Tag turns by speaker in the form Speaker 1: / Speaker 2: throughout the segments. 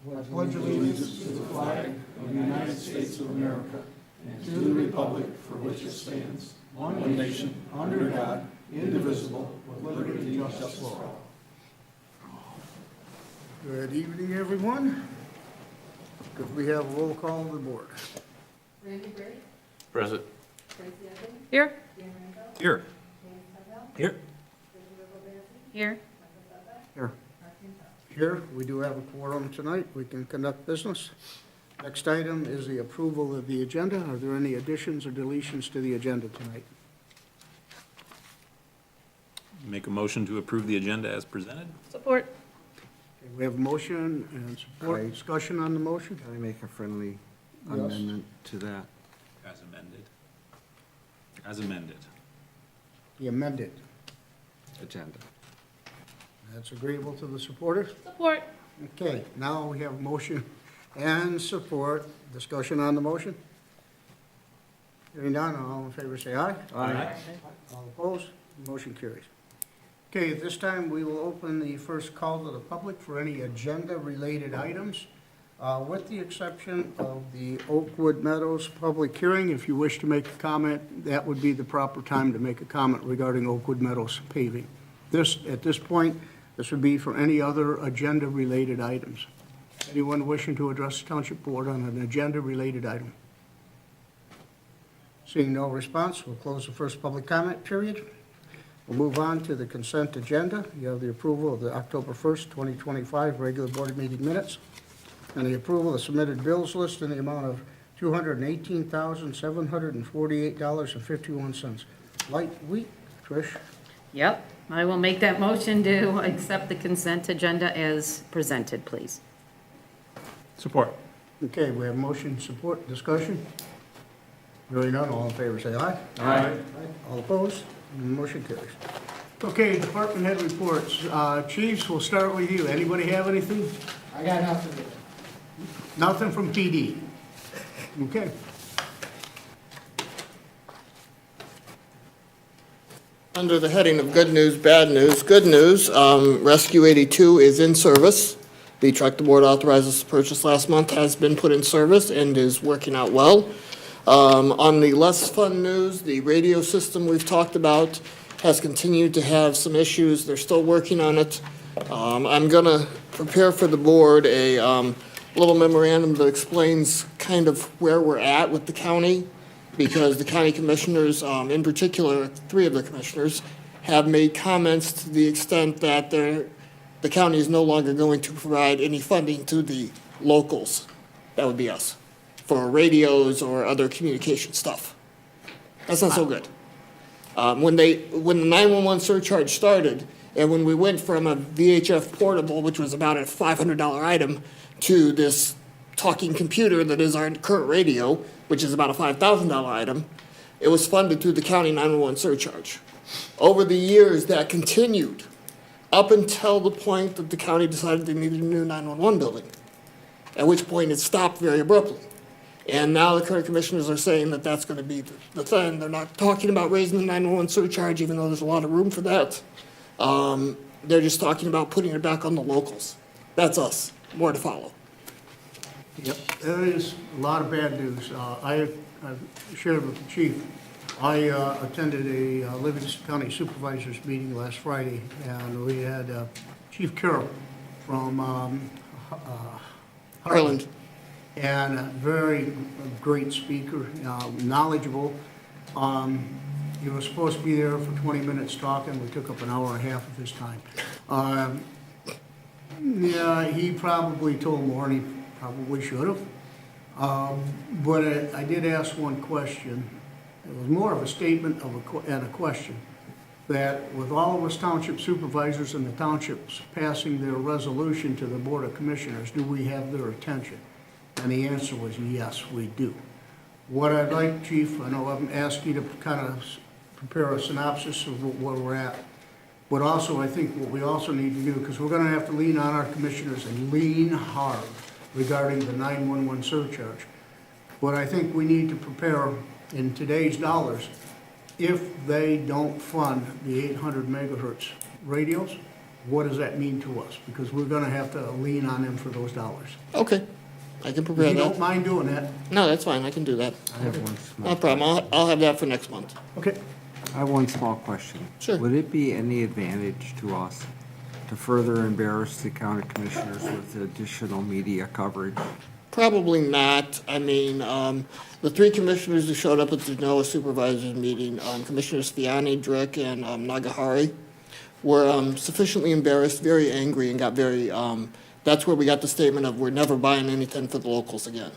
Speaker 1: I pledge allegiance to the flag of the United States of America and to the republic for which it stands, one nation, under God, indivisible, with liberty and justice for all. Good evening, everyone. Could we have a roll call of the board?
Speaker 2: Randy Gray,
Speaker 3: Present.
Speaker 2: Tracy Evans,
Speaker 4: Here.
Speaker 2: Dan Randall,
Speaker 3: Here.
Speaker 2: James Cordell,
Speaker 3: Here.
Speaker 2: Elizabeth O'Bearcy,
Speaker 4: Here.
Speaker 2: Michael Sutton,
Speaker 1: Here.
Speaker 2: Mark Pinto.
Speaker 1: Here, we do have a quorum tonight. We can conduct business. Next item is the approval of the agenda. Are there any additions or deletions to the agenda tonight?
Speaker 3: Make a motion to approve the agenda as presented?
Speaker 4: Support.
Speaker 1: Okay, we have a motion and support.
Speaker 5: Aye.
Speaker 1: Discussion on the motion?
Speaker 5: Can I make a friendly
Speaker 1: Yes.
Speaker 5: amendment to that?
Speaker 3: As amended. As amended.
Speaker 1: The amended.
Speaker 5: Agenda.
Speaker 1: That's agreeable to the supporters?
Speaker 4: Support.
Speaker 1: Okay, now we have motion and support. Discussion on the motion? Hearing none, all in favor say aye.
Speaker 3: Aye.
Speaker 1: All opposed? Motion carries. Okay, at this time, we will open the first call to the public for any agenda-related items, with the exception of the Oakwood Meadows public hearing. If you wish to make a comment, that would be the proper time to make a comment regarding Oakwood Meadows paving. At this point, this would be for any other agenda-related items. Anyone wishing to address the Township Board on an agenda-related item? Seeing no response, we'll close the first public comment period. We'll move on to the consent agenda. You have the approval of the October 1st, 2025 regular board meeting minutes and the approval of the submitted bills list in the amount of $218,748.51. Light week, Trish.
Speaker 4: Yep. I will make that motion to accept the consent agenda as presented, please.
Speaker 3: Support.
Speaker 1: Okay, we have motion, support, discussion. Hearing none, all in favor say aye.
Speaker 3: Aye.
Speaker 1: All opposed? Motion carries. Okay, department head reports. Chiefs, we'll start with you. Anybody have anything?
Speaker 6: I got nothing.
Speaker 1: Nothing from PD. Okay.
Speaker 6: Under the heading of good news, bad news, good news, Rescue 82 is in service. The truck the board authorized us to purchase last month has been put in service and is working out well. On the less fun news, the radio system we've talked about has continued to have some issues. They're still working on it. I'm gonna prepare for the board a little memorandum that explains kind of where we're at with the county, because the county commissioners, in particular, 3 of the commissioners, have made comments to the extent that the county is no longer going to provide any funding to the locals. That would be us, for radios or other communication stuff. That's not so good. When the 911 surcharge started, and when we went from a VHF portable, which was about a $500 item, to this talking computer that is our current radio, which is about a $5,000 item, it was funded through the county 911 surcharge. Over the years, that continued up until the point that the county decided they needed a new 911 building, at which point it stopped very abruptly. And now the current commissioners are saying that that's going to be the thing. They're not talking about raising the 911 surcharge, even though there's a lot of room for that. They're just talking about putting it back on the locals. That's us. More to follow.
Speaker 1: Yep, there is a lot of bad news. I've shared with the chief. I attended a Livingston County Supervisors meeting last Friday, and we had Chief Carroll from
Speaker 6: Harland.
Speaker 1: and a very great speaker, knowledgeable. He was supposed to be there for 20 minutes talking. We took up an hour and a half of his time. Yeah, he probably told more than he probably should have. But I did ask one question. It was more of a statement and a question. That with all of us township supervisors and the townships passing their resolution to the Board of Commissioners, do we have their attention? And the answer was yes, we do. What I'd like, Chief, I know I've asked you to kind of prepare a synopsis of where we're at. But also, I think what we also need to do, because we're going to have to lean on our commissioners and lean hard regarding the 911 surcharge. But I think we need to prepare in today's dollars, if they don't fund the 800 megahertz radios, what does that mean to us? Because we're gonna have to lean on them for those dollars.
Speaker 6: Okay, I can
Speaker 1: If
Speaker 6: prepare
Speaker 1: you don't
Speaker 6: that.
Speaker 1: mind doing that,
Speaker 6: No, that's fine, I can do that.
Speaker 5: I have one small.
Speaker 6: No problem, I'll have that for next month.
Speaker 1: okay?
Speaker 5: I have one small question.
Speaker 6: Sure.
Speaker 5: Would it be any advantage to us to further embarrass the county commissioners with additional media coverage?
Speaker 6: Probably not. I mean, the three commissioners who showed up at the NOAA supervisors meeting, Commissioners Fiani, Drick, and Nagahari, were sufficiently embarrassed, very angry, and got very, that's where we got the statement of, we're never buying anything for the locals again.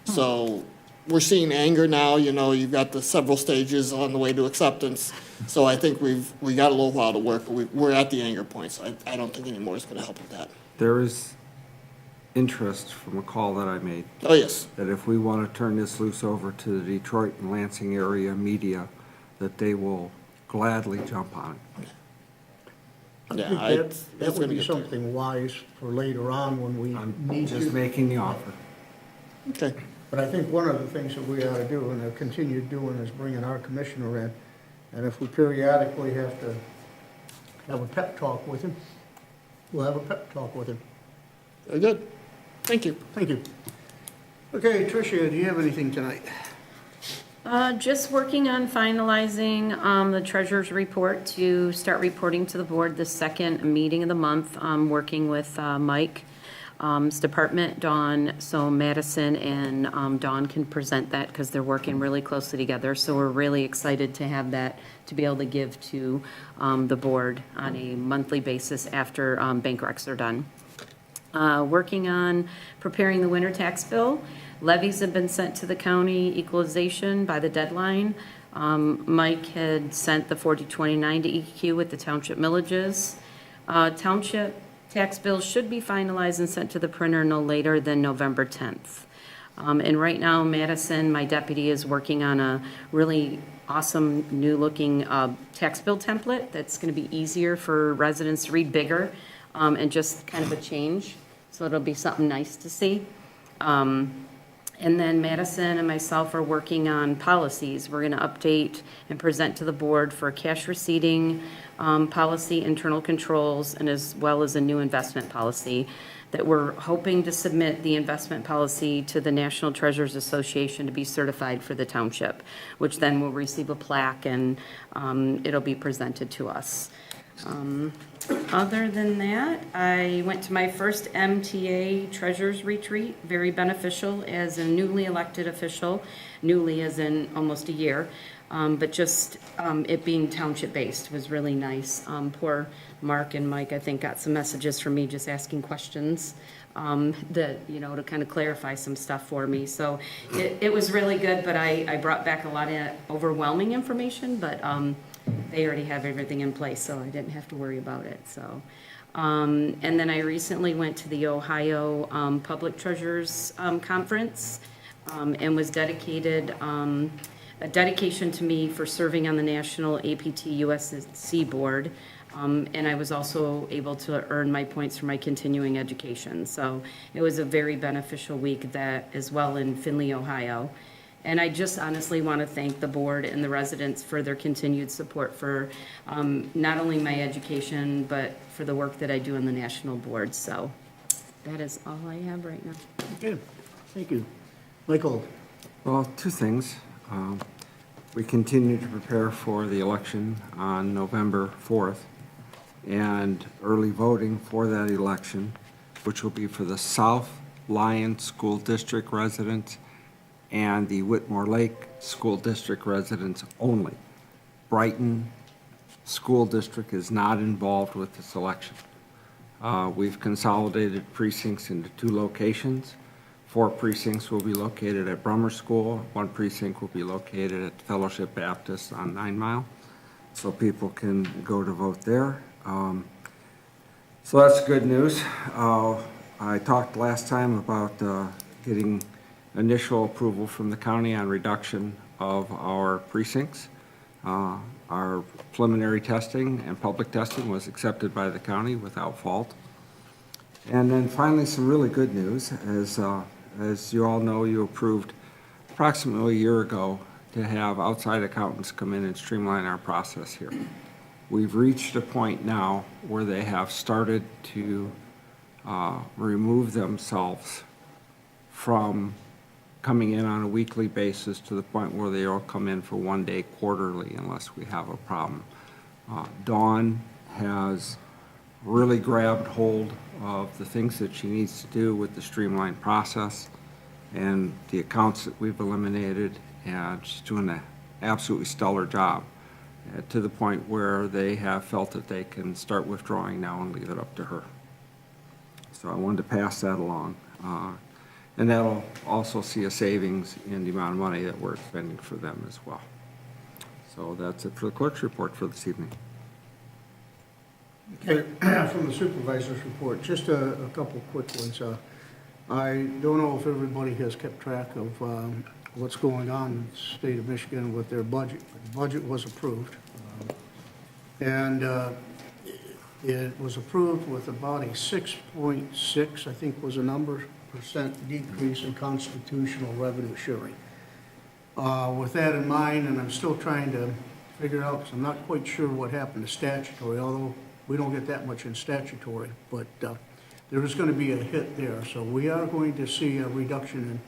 Speaker 6: So we're seeing anger now, you know, you've got the several stages on the way to acceptance. So I think we got a little while to work, but we're at the anger point, so I don't think any more is gonna help with that.
Speaker 5: There is interest from a call that I made,
Speaker 6: Oh, yes.
Speaker 5: that if we want to turn this loose over to the Detroit and Lansing area media, that they will gladly jump on it.
Speaker 1: I
Speaker 6: Yeah,
Speaker 1: think
Speaker 6: I-
Speaker 1: that
Speaker 6: it's
Speaker 1: would
Speaker 6: gonna
Speaker 1: be
Speaker 6: get there.
Speaker 1: something wise for later on when we
Speaker 5: I'm
Speaker 1: need
Speaker 5: just
Speaker 1: to.
Speaker 5: making the offer.
Speaker 6: Okay,
Speaker 1: But I think one of the things that we ought to do, and have continued doing, is bringing our commissioner in. And if we periodically have to have a pep talk with him, we'll have a pep talk with him.
Speaker 6: very good. Thank you.
Speaker 1: Thank you. Okay, Tricia, do you have anything tonight?
Speaker 4: Just working on finalizing the treasurer's report to start reporting to the board the second meeting of the month. I'm working with Mike's department, Dawn, so Madison and Dawn can present that because they're working really closely together. So we're really excited to have that, to be able to give to the board on a monthly basis after bank recs are done. Working on preparing the winter tax bill. Levies have been sent to the county equalization by the deadline. Mike had sent the 4029 to EQ with the township millages. Township tax bills should be finalized and sent to the printer no later than November 10th. And right now, Madison, my deputy, is working on a really awesome, new-looking tax bill template that's going to be easier for residents to read, bigger, and just kind of a change. So it'll be something nice to see. And then Madison and myself are working on policies. We're going to update and present to the board for cash receipting policy, internal controls, and as well as a new investment policy that we're hoping to submit the investment policy to the National Treasurers Association to be certified for the township, which then will receive a plaque and it'll be presented to us. Other than that, I went to my first MTA Treasurers Retreat, very beneficial as a newly elected official, newly as in almost a year, but just it being township-based was really nice. Poor Mark and Mike, I think, got some messages from me just asking questions that, you know, to kind of clarify some stuff for me. So it was really good, but I brought back a lot of overwhelming information, but they already have everything in place, so I didn't have to worry about it, so. And then I recently went to the Ohio Public Treasurers Conference and was dedicated, a dedication to me for serving on the National APT USC Board. And I was also able to earn my points for my continuing education. So it was a very beneficial week that as well in Findlay, Ohio. And I just honestly want to thank the board and the residents for their continued support for not only my education, but for the work that I do on the national board. So that is all I have right now.
Speaker 1: Okay, thank you. Michael,
Speaker 5: Well, two things. We continue to prepare for the election on November 4th and early voting for that election, which will be for the South Lyon School District residents and the Whitmore Lake School District residents only. Brighton School District is not involved with this election. We've consolidated precincts into 2 locations. 4 precincts will be located at Brummer School. 1 precinct will be located at Fellowship Baptist on 9 Mile, so people can go to vote there. So that's good news. I talked last time about getting initial approval from the county on reduction of our precincts. Our preliminary testing and public testing was accepted by the county without fault. And then finally, some really good news. As you all know, you approved approximately a year ago to have outside accountants come in and streamline our process here. we've reached a point now where they have started to remove themselves from coming in on a weekly basis to the point where they all come in for one day quarterly unless we have a problem. Dawn has really grabbed hold of the things that she needs to do with the streamlined process and the accounts that we've eliminated, and she's doing an absolutely stellar job to the point where they have felt that they can start withdrawing now and leave it up to her. So I wanted to pass that along. And that'll also see a savings in the amount of money that we're expending for them as well. So that's it for the clerk's report for this evening.
Speaker 1: Okay, from the supervisor's report, just a couple quick ones. I don't know if everybody has kept track of what's going on in the state of Michigan with their budget. The budget was approved. And it was approved with about a 6.6, I think was the number, % decrease in constitutional revenue sharing. With that in mind, and I'm still trying to figure out, because I'm not quite sure what happened to statutory, although we don't get that much in statutory, but there is going to be a hit there. So we are going to see a reduction in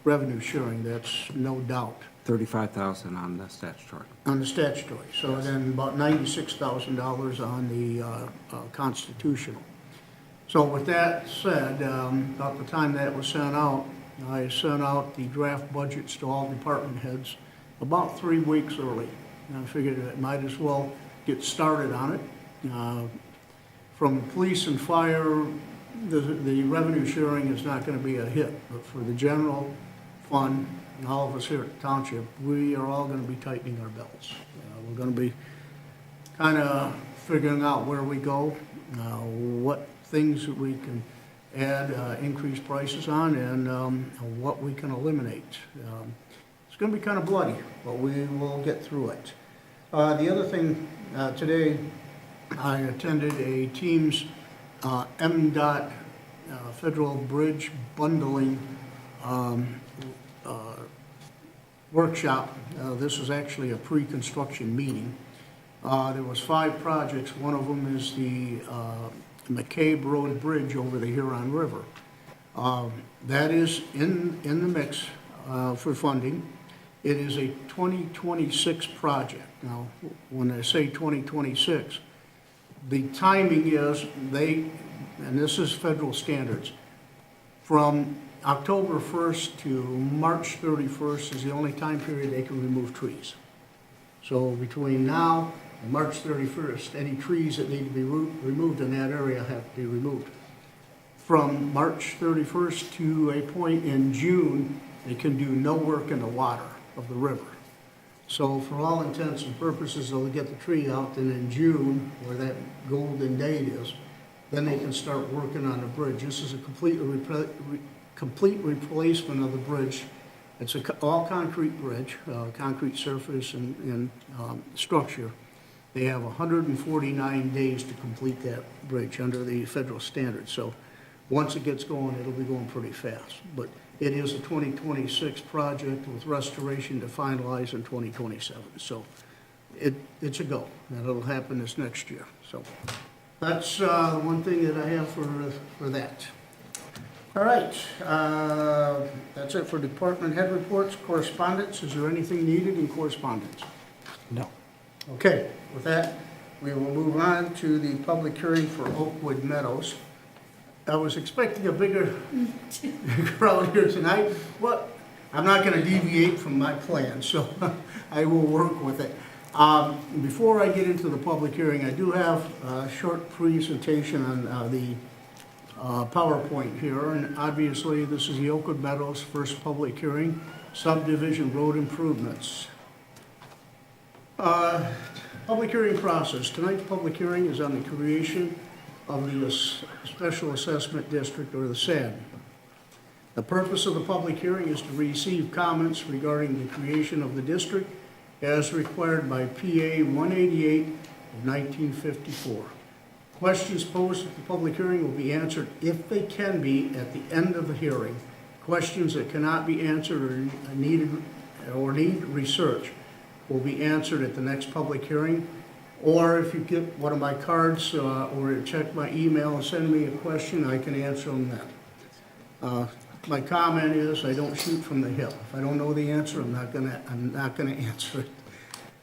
Speaker 1: revenue sharing, that's no doubt.
Speaker 5: $35,000 on the statutory.
Speaker 1: On the statutory, so then about $96,000 on the constitutional. So with that said, about the time that was sent out, I sent out the draft budgets to all department heads about 3 weeks early. And I figured I might as well get started on it. From police and fire, the revenue sharing is not going to be a hit, but for the general fund, and all of us here at the Township, we are all going to be tightening our belts. We're going to be kind of figuring out where we go, what things that we can add increased prices on, and what we can eliminate. It's going to be kind of bloody, but we will get through it. The other thing, today I attended a Teams MDOT Federal Bridge Bundling workshop. This is actually a pre-construction meeting. There was 5 projects. One of them is the McCabe Road Bridge over the Huron River. That is in the mix for funding. It is a 2026 project. Now, when I say 2026, the timing is and this is federal standards, from October 1st to March 31st is the only time period they can remove trees. So between now and March 31st, any trees that need to be removed in that area have to be removed. From March 31st to a point in June, they can do no work in the water of the river. So for all intents and purposes, they'll get the tree out, and in June, where that golden date is, then they can start working on the bridge. This is a complete replacement of the bridge. It's an all concrete bridge, concrete surface and structure. They have 149 days to complete that bridge under the federal standards. So once it gets going, it'll be going pretty fast. But it is a 2026 project with restoration to finalize in 2027. So it's a go, and it'll happen this next year. So that's one thing that I have for that. All right, that's it for department head reports. Correspondence, is there anything needed in correspondence?
Speaker 5: No.
Speaker 1: Okay, with that, we will move on to the public hearing for Oakwood Meadows. I was expecting a bigger crowd here tonight, but I'm not going to deviate from my plan, so I will work with it. Before I get into the public hearing, I do have a short presentation on the PowerPoint here, and obviously this is the Oakwood Meadows first public hearing, subdivision road improvements. Public hearing process. Tonight's public hearing is on the creation of the Special Assessment District, or the SAD. The purpose of the public hearing is to receive comments regarding the creation of the district as required by PA 188 of 1954. Questions posed at the public hearing will be answered, if they can be, at the end of the hearing. Questions that cannot be answered or need research will be answered at the next public hearing, Or if you get one of my cards, or check my email and send me a question, I can answer them then. My comment is, I don't shoot from the hip. If I don't know the answer, I'm not gonna answer it.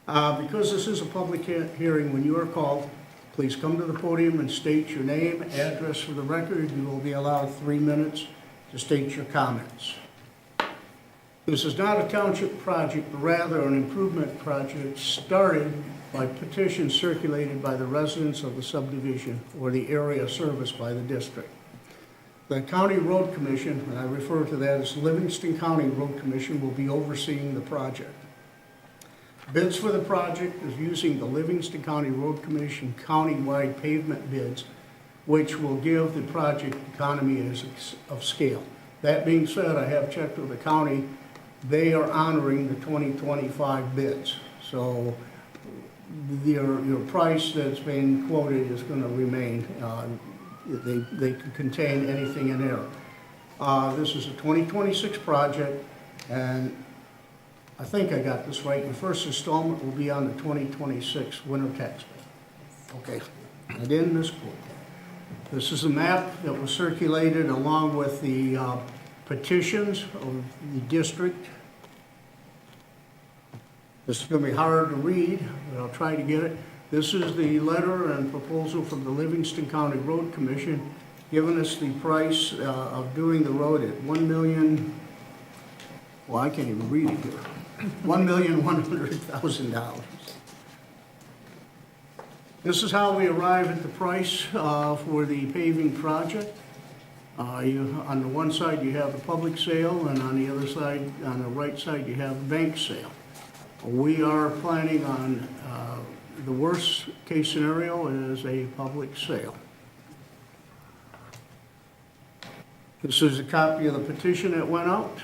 Speaker 1: Because this is a public hearing, when you are called, please come to the podium and state your name, address for the record. You will be allowed 3 minutes to state your comments. This is not a township project, but rather an improvement project started by petitions circulated by the residents of the subdivision or the area serviced by the district. The County Road Commission, and I refer to that as Livingston County Road Commission, will be overseeing the project. Bids for the project is using the Livingston County Road Commission countywide pavement bids, which will give the project economy of scale. That being said, I have checked with the county. They are honoring the 2025 bids. So your price that's been quoted is going to remain. They can contain anything in there. This is a 2026 project, and I think I got this right. The first installment will be on the 2026 winter tax bill. Okay, I didn't misquote. This is a map that was circulated along with the petitions of the district. This is going to be hard to read, but I'll try to get it. This is the letter and proposal from the Livingston County Road Commission, giving us the price of doing the road at $1 million, well, I can't even read it here, $1,100,000. This is how we arrive at the price for the paving project. On the one side, you have the public sale, and on the other side, on the right side, you have the bank sale. We are planning on, the worst case scenario is a public sale. This is a copy of the petition that went out.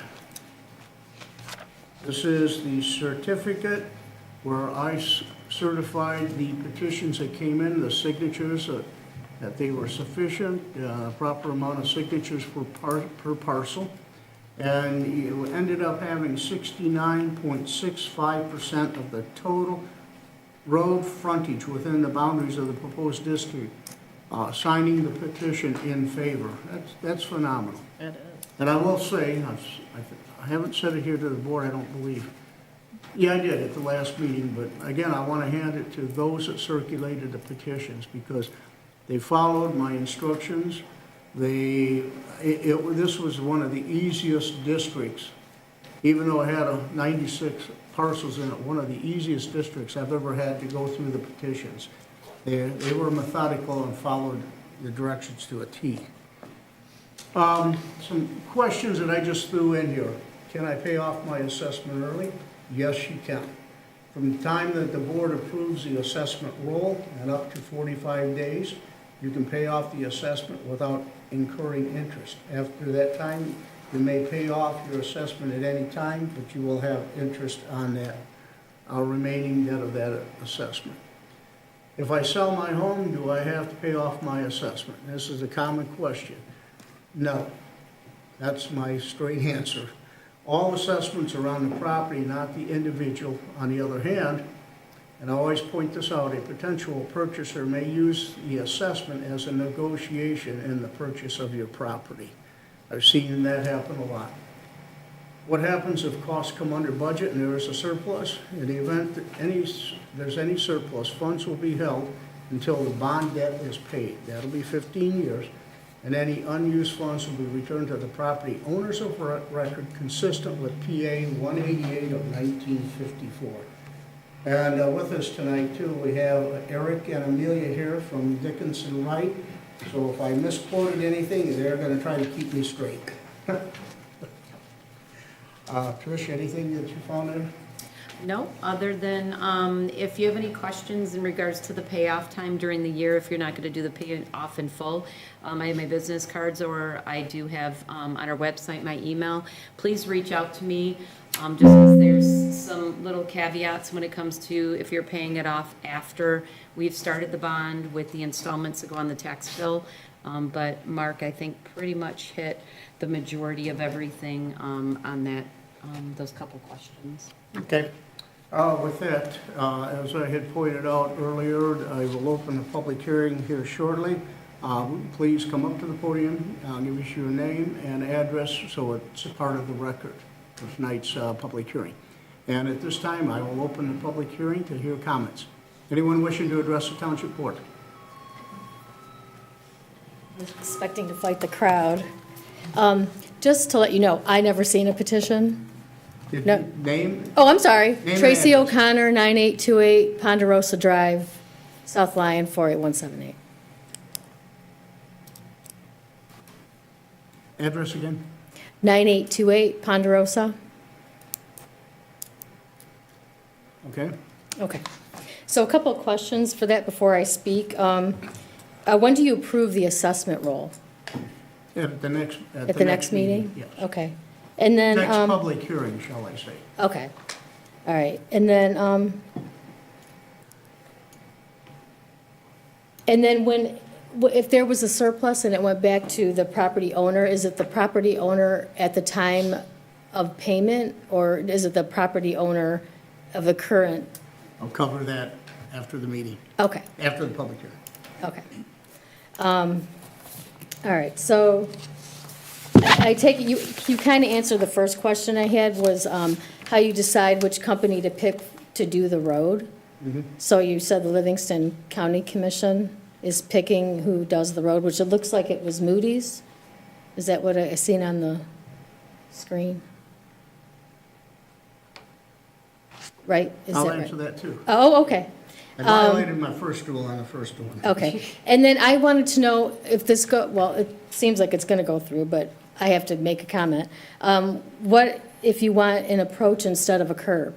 Speaker 1: This is the certificate where I certified the petitions that came in, the signatures, that they were sufficient, proper amount of signatures per parcel. And you ended up having 69.65% of the total road frontage within the boundaries of the proposed district signing the petition in favor. That's phenomenal.
Speaker 4: It is.
Speaker 1: And I will say, I haven't said it here to the board, I don't believe. Yeah, I did at the last meeting, but again, I want to hand it to those that circulated the petitions because they followed my instructions. This was one of the easiest districts, even though it had 96 parcels in it, one of the easiest districts I've ever had to go through the petitions. They were methodical and followed the directions to a T. Some questions that I just threw in here. Can I pay off my assessment early? Yes, you can. From the time that the board approves the assessment roll and up to 45 days, you can pay off the assessment without incurring interest. After that time, you may pay off your assessment at any time, but you will have interest on that remaining debt of that assessment. If I sell my home, do I have to pay off my assessment? This is a common question. No. That's my straight answer. All assessments are on the property, not the individual. On the other hand, and I always point this out, a potential purchaser may use the assessment as a negotiation in the purchase of your property. I've seen that happen a lot. What happens if costs come under budget and there is a surplus? In the event that there's any surplus, funds will be held until the bond debt is paid. That'll be 15 years, and any unused funds will be returned to the property owners of record consistent with PA 188 of 1954. And with us tonight, too, we have Eric and Amelia here from Dickinson Wright. So if I misquoted anything, they're going to try to keep me straight. Trish, anything that you found there?
Speaker 4: No, other than if you have any questions in regards to the payoff time during the year, if you're not going to do the pay off in full, I have my business cards, or I do have on our website my email. Please reach out to me, just because there's some little caveats when it comes to if you're paying it off after we've started the bond with the installments that go on the tax bill. But Mark, I think pretty much hit the majority of everything on that, those couple questions.
Speaker 1: Okay. With that, as I had pointed out earlier, I will open the public hearing here shortly. Please come up to the podium, give us your name and address so it's a part of the record of tonight's public hearing. And at this time, I will open the public hearing to hear comments. Anyone wishing to address the Township Board?
Speaker 7: Expecting to fight the crowd. Just to let you know, I never seen a petition. No.
Speaker 1: Name?
Speaker 7: Oh, I'm sorry.
Speaker 1: and
Speaker 7: Tracy
Speaker 1: address.
Speaker 7: O'Connor, 9828 Ponderosa Drive, South Lyon, 48178.
Speaker 1: Address again?
Speaker 7: 9828 Ponderosa.
Speaker 1: Okay.
Speaker 7: Okay. So a couple of questions for that before I speak. When do you approve the assessment roll?
Speaker 1: At the next
Speaker 7: meeting?
Speaker 1: Yes.
Speaker 7: Okay. And then,
Speaker 1: Next public hearing, shall I say.
Speaker 7: okay. All right. And then when, if there was a surplus and it went back to the property owner, is it the property owner at the time of payment, or is it the property owner of the current?
Speaker 1: I'll cover that after the meeting,
Speaker 7: Okay,
Speaker 1: after the public hearing.
Speaker 7: okay. All right, so I take it, you kind of answered the first question I had, was how you decide which company to pick to do the road. So you said the Livingston County Commission is picking who does the road, which it looks like it was Moody's. Is that what I seen on the screen? Right? Is
Speaker 1: I'll
Speaker 7: that right?
Speaker 1: answer that too.
Speaker 7: Oh, okay.
Speaker 1: I violated my first rule on the first one.
Speaker 7: Okay. And then I wanted to know if this well, it seems like it's going to go through, but I have to make a comment. What if you want an approach instead of a curb?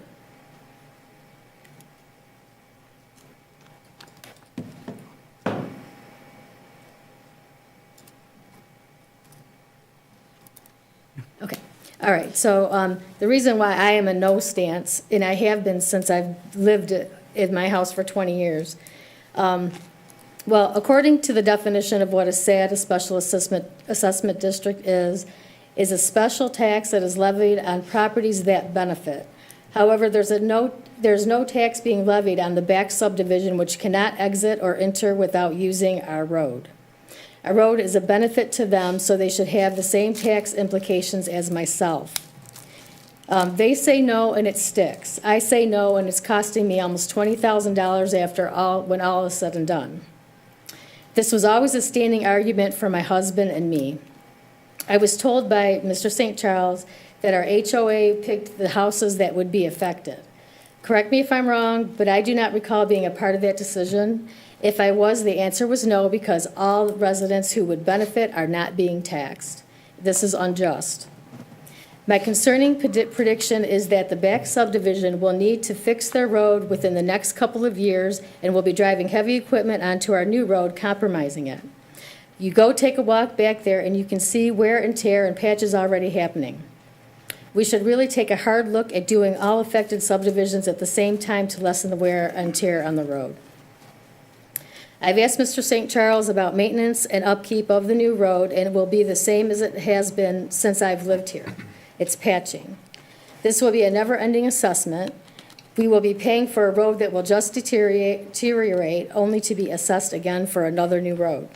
Speaker 7: Okay. All right. So the reason why I am a no stance, and I have been since I've lived in my house for 20 years, well, according to the definition of what a SAD, a special assessment district is a special tax that is levied on properties that benefit. However, there's no tax being levied on the back subdivision which cannot exit or enter without using our road. Our road is a benefit to them, so they should have the same tax implications as myself. They say no, and it sticks. I say no, and it's costing me almost $20,000 when all is said and done. This was always a standing argument for my husband and me. I was told by Mr. St. Charles that our HOA picked the houses that would be affected. Correct me if I'm wrong, but I do not recall being a part of that decision. If I was, the answer was no, because all residents who would benefit are not being taxed. This is unjust. My concerning prediction is that the back subdivision will need to fix their road within the next couple of years and will be driving heavy equipment onto our new road, compromising it. You go take a walk back there and you can see wear and tear and patches already happening. We should really take a hard look at doing all affected subdivisions at the same time to lessen the wear and tear on the road. I've asked Mr. St. Charles about maintenance and upkeep of the new road, and it will be the same as it has been since I've lived here. It's patching. This will be a never-ending assessment. We will be paying for a road that will just deteriorate only to be assessed again for another new road.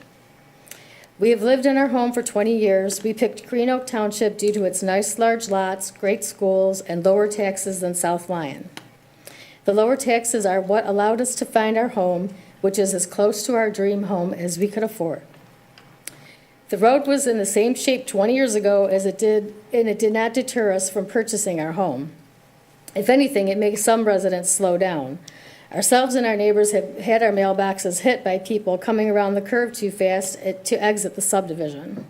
Speaker 7: We have lived in our home for 20 years. We picked Green Oak Township due to its nice large lots, great schools, and lower taxes than South Lyon. The lower taxes are what allowed us to find our home, which is as close to our dream home as we could afford. The road was in the same shape 20 years ago as it did, and it did not deter us from purchasing our home. If anything, it makes some residents slow down. Ourselves and our neighbors have had our mailboxes hit by people coming around the curve too fast to exit the subdivision.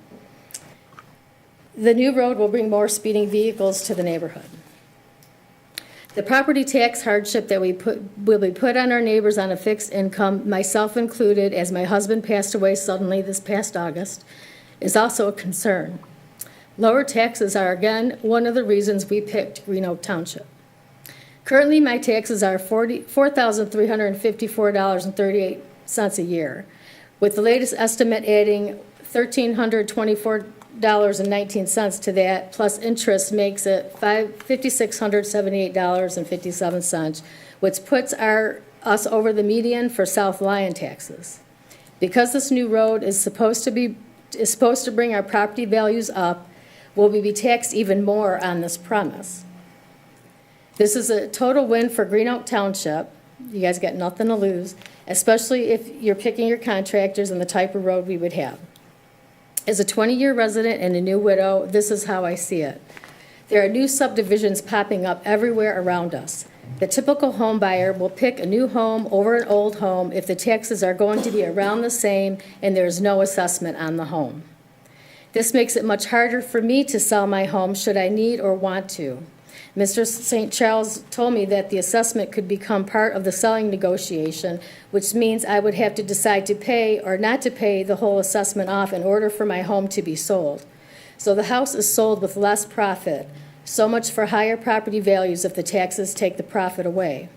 Speaker 7: The new road will bring more speeding vehicles to the neighborhood. The property tax hardship that will be put on our neighbors on a fixed income, myself included, as my husband passed away suddenly this past August, is also a concern. Lower taxes are, again, one of the reasons we picked Green Oak Township. Currently, my taxes are $4,354.38 a year, with the latest estimate adding $1,324 $12.19 to that, plus interest makes it $5,678.57, which puts us over the median for South Lyon taxes. Because this new road is supposed to bring our property values up, will we be taxed even more on this premise? This is a total win for Green Oak Township. You guys got nothing to lose, especially if you're picking your contractors and the type of road we would have. As a 20-year resident and a new widow, this is how I see it. There are new subdivisions popping up everywhere around us. The typical home buyer will pick a new home over an old home if the taxes are going to be around the same and there is no assessment on the home. This makes it much harder for me to sell my home should I need or want to. Mr. St. Charles told me that the assessment could become part of the selling negotiation, which means I would have to decide to pay or not to pay the whole assessment off in order for my home to be sold. So the house is sold with less profit. So much for higher property values if the taxes take the profit away.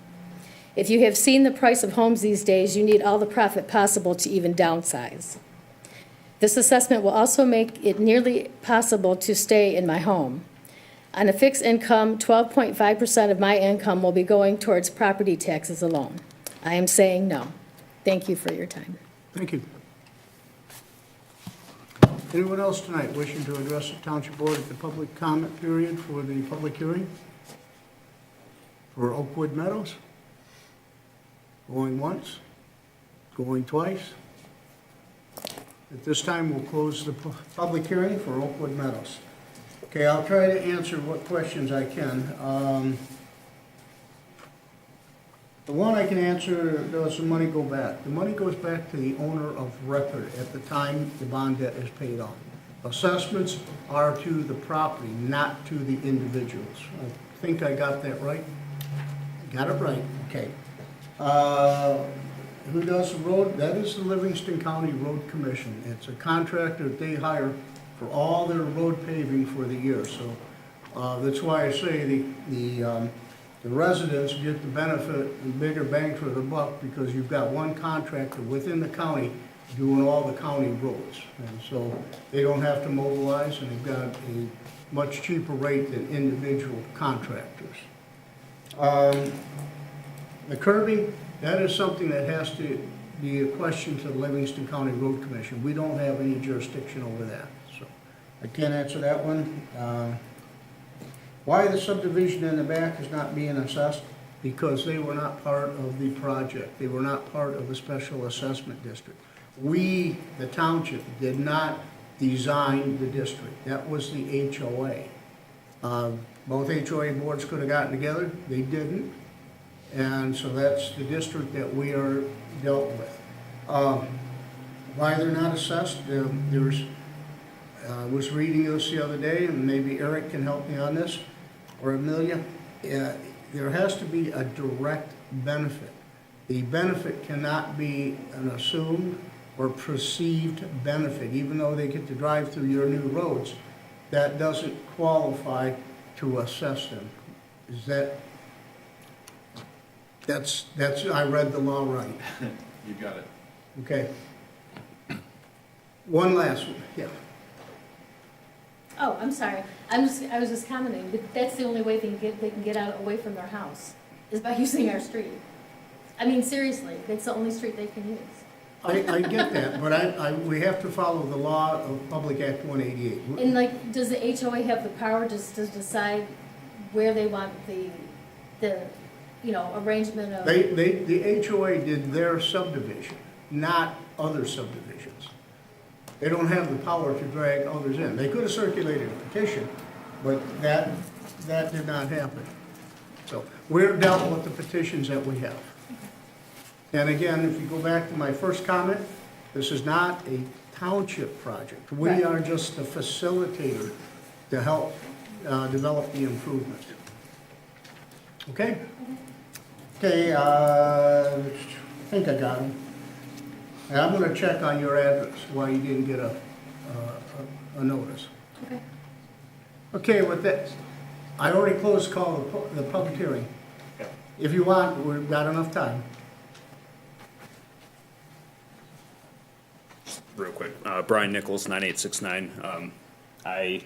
Speaker 7: If you have seen the price of homes these days, you need all the profit possible to even downsize. This assessment will also make it nearly possible to stay in my home. On a fixed income, 12.5% of my income will be going towards property taxes alone. I am saying no. Thank you for your time.
Speaker 1: Thank you. Anyone else tonight wishing to address the Township Board at the public comment period for the public hearing? For Oakwood Meadows? Going once? Going twice? At this time, we'll close the public hearing for Oakwood Meadows. Okay, I'll try to answer what questions I can. The one I can answer, does the money go back? The money goes back to the owner of record at the time the bond debt is paid off. Assessments are to the property, not to the individuals. I think I got that right? Got it right, okay. Who does the road? That is the Livingston County Road Commission. It's a contractor that they hire for all their road paving for the year. So that's why I say the residents get the benefit, the bigger bang for the buck, because you've got one contractor within the county doing all the county roads. And so they don't have to mobilize, and they've got a much cheaper rate than individual contractors. The curbing, that is something that has to be a question to the Livingston County Road Commission. We don't have any jurisdiction over that, so I can't answer that one. Why the subdivision in the back is not being assessed? Because they were not part of the project. They were not part of the special assessment district. We, the township, did not design the district. That was the HOA. Both HOA boards could have gotten together. They didn't. And so that's the district that we are dealt with. Why they're not assessed? I was reading this the other day, and maybe Eric can help me on this, or Amelia. There has to be a direct benefit. The benefit cannot be an assumed or perceived benefit, even though they get to drive through your new roads. That doesn't qualify to assess them. Is that's, I read the law right.
Speaker 3: You got it.
Speaker 1: Okay. One last one, yeah.
Speaker 7: Oh, I'm sorry. I was just commenting, but that's the only way they can get out away from their house, is by using our street. I mean, seriously, that's the only street they can use.
Speaker 1: I get that, but we have to follow the law of Public Act 188.
Speaker 7: And like, does the HOA have the power just to decide where they want the arrangement of?
Speaker 1: The HOA did their subdivision, not other subdivisions. They don't have the power to drag others in. They could have circulated a petition, but that did not happen. So we're dealt with the petitions that we have. And again, if you go back to my first comment, this is not a township project. We
Speaker 7: Right.
Speaker 1: are just the facilitator to help develop the improvement. Okay? Okay, I think I got them. And I'm gonna check on your address, why you didn't get a notice.
Speaker 7: Okay.
Speaker 1: Okay, with that, I already closed the public hearing. If you want, we've got enough time.
Speaker 8: Real quick, Brian Nichols, 9869. I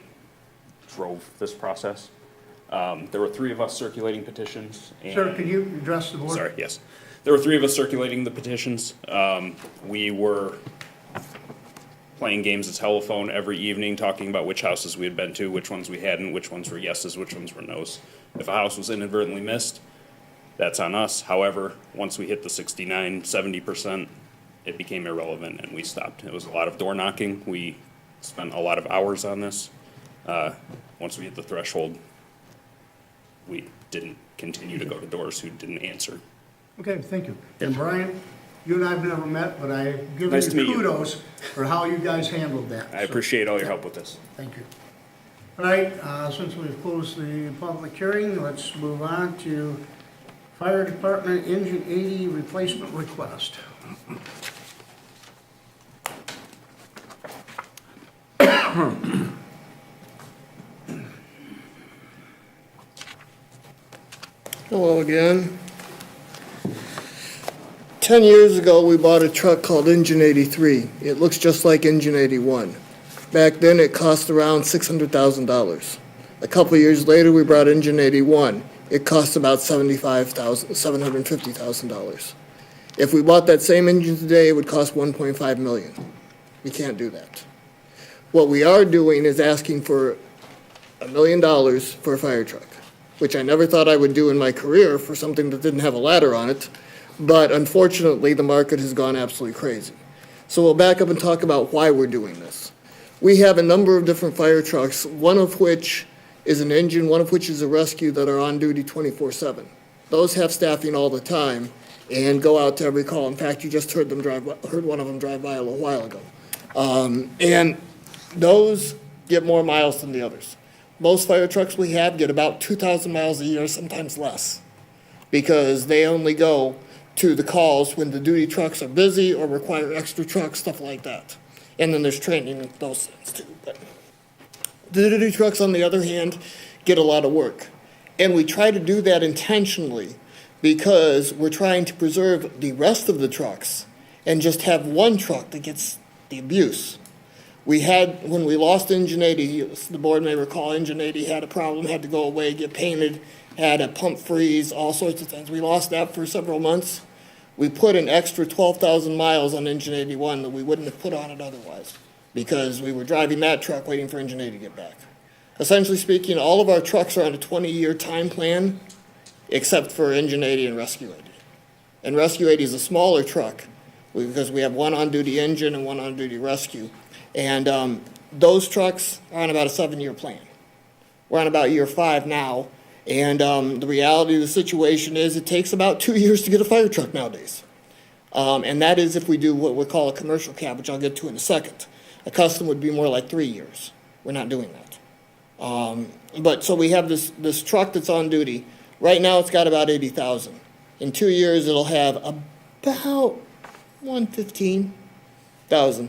Speaker 8: drove this process. There were 3 of us circulating petitions.
Speaker 1: Sir,
Speaker 8: and-
Speaker 1: can you address the board?
Speaker 8: Sorry, yes. There were 3 of us circulating the petitions. We were playing games of telephone every evening, talking about which houses we had been to, which ones we hadn't, which ones were yeses, which ones were nos. If a house was inadvertently missed, that's on us. However, once we hit the 69, 70%, it became irrelevant and we stopped. It was a lot of door knocking. We spent a lot of hours on this. Once we hit the threshold, we didn't continue to go to doors who didn't answer.
Speaker 1: Okay, thank you. And Brian, you and I have never met, but I've given
Speaker 8: Nice to
Speaker 1: you
Speaker 8: meet you.
Speaker 1: kudos for how you guys handled that.
Speaker 8: I
Speaker 1: So,
Speaker 8: appreciate all your help with this.
Speaker 1: Thank you. All right, since we've closed the public hearing, let's move on to Fire Department Engine 80 replacement request.
Speaker 6: Hello again. 10 years ago, we bought a truck called Engine 83. It looks just like Engine 81. Back then, it cost around $600,000. A couple of years later, we brought Engine 81. It cost about $750,000. If we bought that same engine today, it would cost $1.5 million. We can't do that. What we are doing is asking for $1 million for a fire truck, which I never thought I would do in my career for something that didn't have a ladder on it. But unfortunately, the market has gone absolutely crazy. So we'll back up and talk about why we're doing this. We have a number of different fire trucks, one of which is an engine, one of which is a rescue, that are on duty 24/7. Those have staffing all the time and go out to every call. In fact, you just heard one of them drive by a little while ago. And those get more miles than the others. Most fire trucks we have get about 2,000 miles a year, sometimes less, because they only go to the calls when the duty trucks are busy or require extra trucks, stuff like that. And then there's training and those things too. But the duty trucks, on the other hand, get a lot of work. And we try to do that intentionally because we're trying to preserve the rest of the trucks and just have one truck that gets the abuse. We had, when we lost Engine 80, the board may recall, Engine 80 had a problem, had to go away, get painted, had a pump freeze, all sorts of things. We lost that for several months. We put an extra 12,000 miles on Engine 81 that we wouldn't have put on it otherwise, because we were driving that truck waiting for Engine 80 to get back. Essentially speaking, all of our trucks are on a 20-year time plan, except for Engine 80 and Rescue 80. And Rescue 80 is a smaller truck, because we have one on-duty engine and one on-duty rescue. And those trucks are on about a 7-year plan. We're on about year 5 now. And the reality of the situation is it takes about 2 years to get a fire truck nowadays. And that is if we do what we call a commercial cab, which I'll get to in a second. A custom would be more like 3 years. We're not doing that. But so we have this truck that's on duty. Right now it's got about 80,000. In 2 years it'll have about 115,000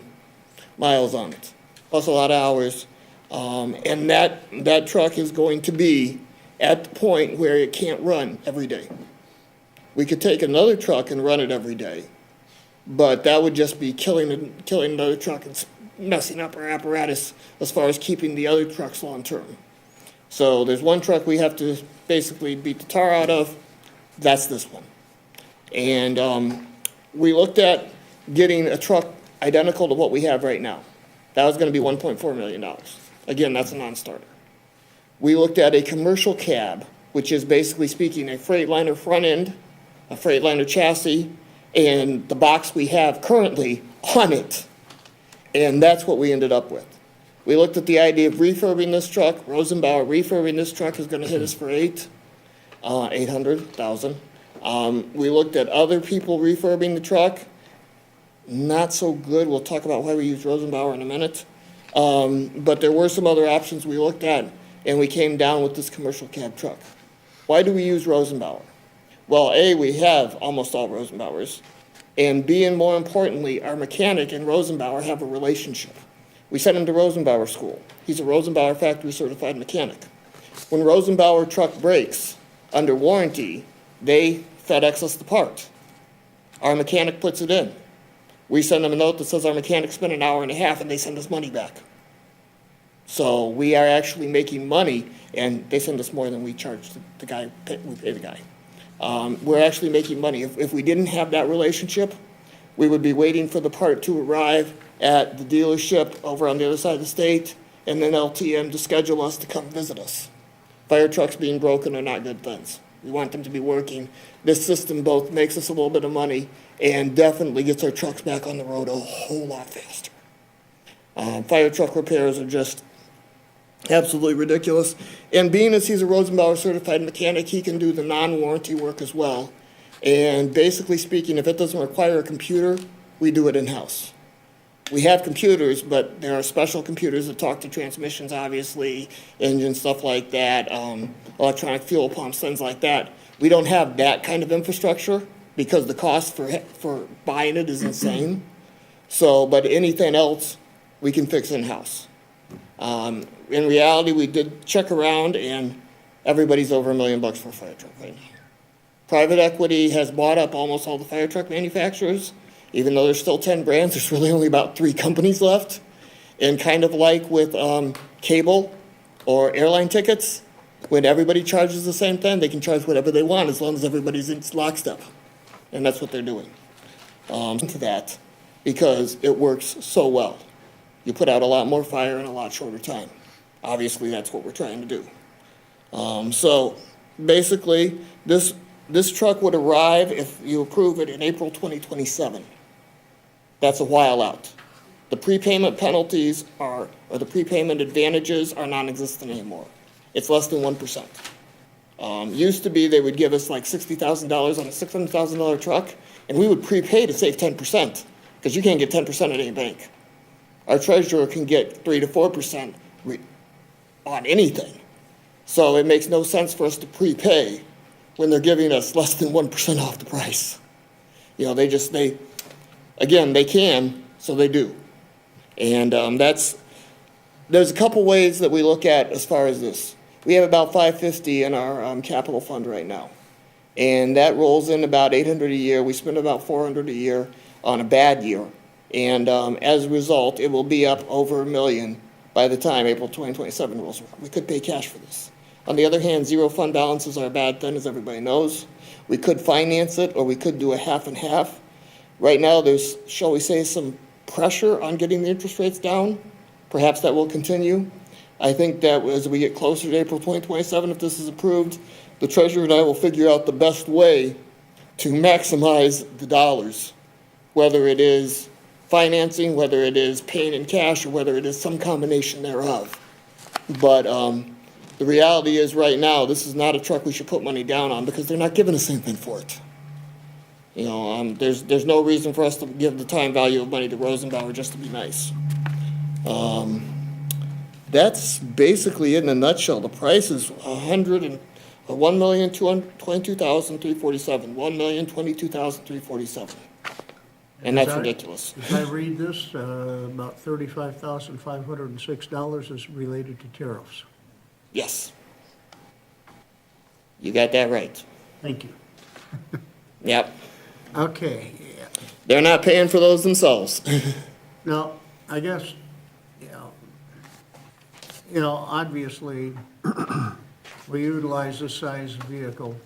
Speaker 6: miles on it, plus a lot of hours. And that truck is going to be at the point where it can't run every day. We could take another truck and run it every day, but that would just be killing another truck and messing up our apparatus as far as keeping the other trucks long-term. So there's one truck we have to basically beat the tar out of. That's this one. And we looked at getting a truck identical to what we have right now. That was going to be $1.4 million. Again, that's a non-starter. We looked at a commercial cab, which is basically speaking a Freightliner front end, a Freightliner chassis, and the box we have currently on it. And that's what we ended up with. We looked at the idea of refurbing this truck. Rosenbauer refurbing this truck is going to hit us for $800,000. We looked at other people refurbing the truck. Not so good. We'll talk about why we used Rosenbauer in a minute. But there were some other options we looked at, and we came down with this commercial cab truck. Why do we use Rosenbauer? Well, A, we have almost all Rosenbauers, and B, and more importantly, our mechanic and Rosenbauer have a relationship. We sent him to Rosenbauer school. He's a Rosenbauer factory certified mechanic. When Rosenbauer truck breaks under warranty, they FedEx us the part. Our mechanic puts it in. We send them a note that says our mechanic spent an hour and a half and they send us money back. So we are actually making money, and they send us more than we charge the guy, we pay the guy. We're actually making money. If we didn't have that relationship, we would be waiting for the part to arrive at the dealership over on the other side of the state, and then LTM to schedule us to come visit us. Fire trucks being broken are not good things. We want them to be working. This system both makes us a little bit of money and definitely gets our trucks back on the road a whole lot faster. Fire truck repairs are just absolutely ridiculous. And being as he's a Rosenbauer certified mechanic, he can do the non-warranty work as well. And basically speaking, if it doesn't require a computer, we do it in-house. We have computers, but there are special computers that talk to transmissions, obviously, engines, stuff like that, electronic fuel pumps, things like that. We don't have that kind of infrastructure because the cost for buying it is insane. So, but anything else, we can fix in-house. In reality, we did check around, and everybody's over $1 million for a fire truck right now. Private equity has bought up almost all the fire truck manufacturers. Even though there's still 10 brands, there's really only about 3 companies left. And kind of like with cable or airline tickets, when everybody charges the same thing, they can charge whatever they want as long as everybody's in lockstep. And that's what they're doing. To that, because it works so well. You put out a lot more fire in a lot shorter time. Obviously, that's what we're trying to do. So basically, this truck would arrive, if you approve it, in April 2027. That's a while out. The prepayment penalties or the prepayment advantages are non-existent anymore. It's less than 1%. Used to be they would give us like $60,000 on a $600,000 truck, and we would prepay to save 10%, because you can't get 10% at any bank. Our treasurer can get 3 to 4% on anything. So it makes no sense for us to prepay when they're giving us less than 1% off the price. You know, they can, so they do. And there's a couple ways that we look at as far as this. We have about $550 in our capital fund right now. And that rolls in about $800 a year. We spend about $400 a year on a bad year. And as a result, it will be up over $1 million by the time April 2027 rolls around. We could pay cash for this. On the other hand, zero fund balances are a bad thing, as everybody knows. We could finance it, or we could do a half and half. Right now, there's, shall we say, some pressure on getting the interest rates down. Perhaps that will continue. I think that as we get closer to April 2027, if this is approved, the treasurer and I will figure out the best way to maximize the dollars, whether it is financing, whether it is paying in cash, or whether it is some combination thereof. But the reality is right now, this is not a truck we should put money down on because they're not giving us anything for it. You know, there's no reason for us to give the time value of money to Rosenbauer just to be nice. That's basically it in a nutshell. The price is $1,222,347. $1,022,347. And that's ridiculous.
Speaker 1: As I read this, about $35,506 is related to tariffs.
Speaker 6: Yes. You got that right.
Speaker 1: Thank you.
Speaker 6: Yep.
Speaker 1: Okay, yeah.
Speaker 6: They're not paying for those themselves.
Speaker 1: Now, I guess, obviously, we utilize this size vehicle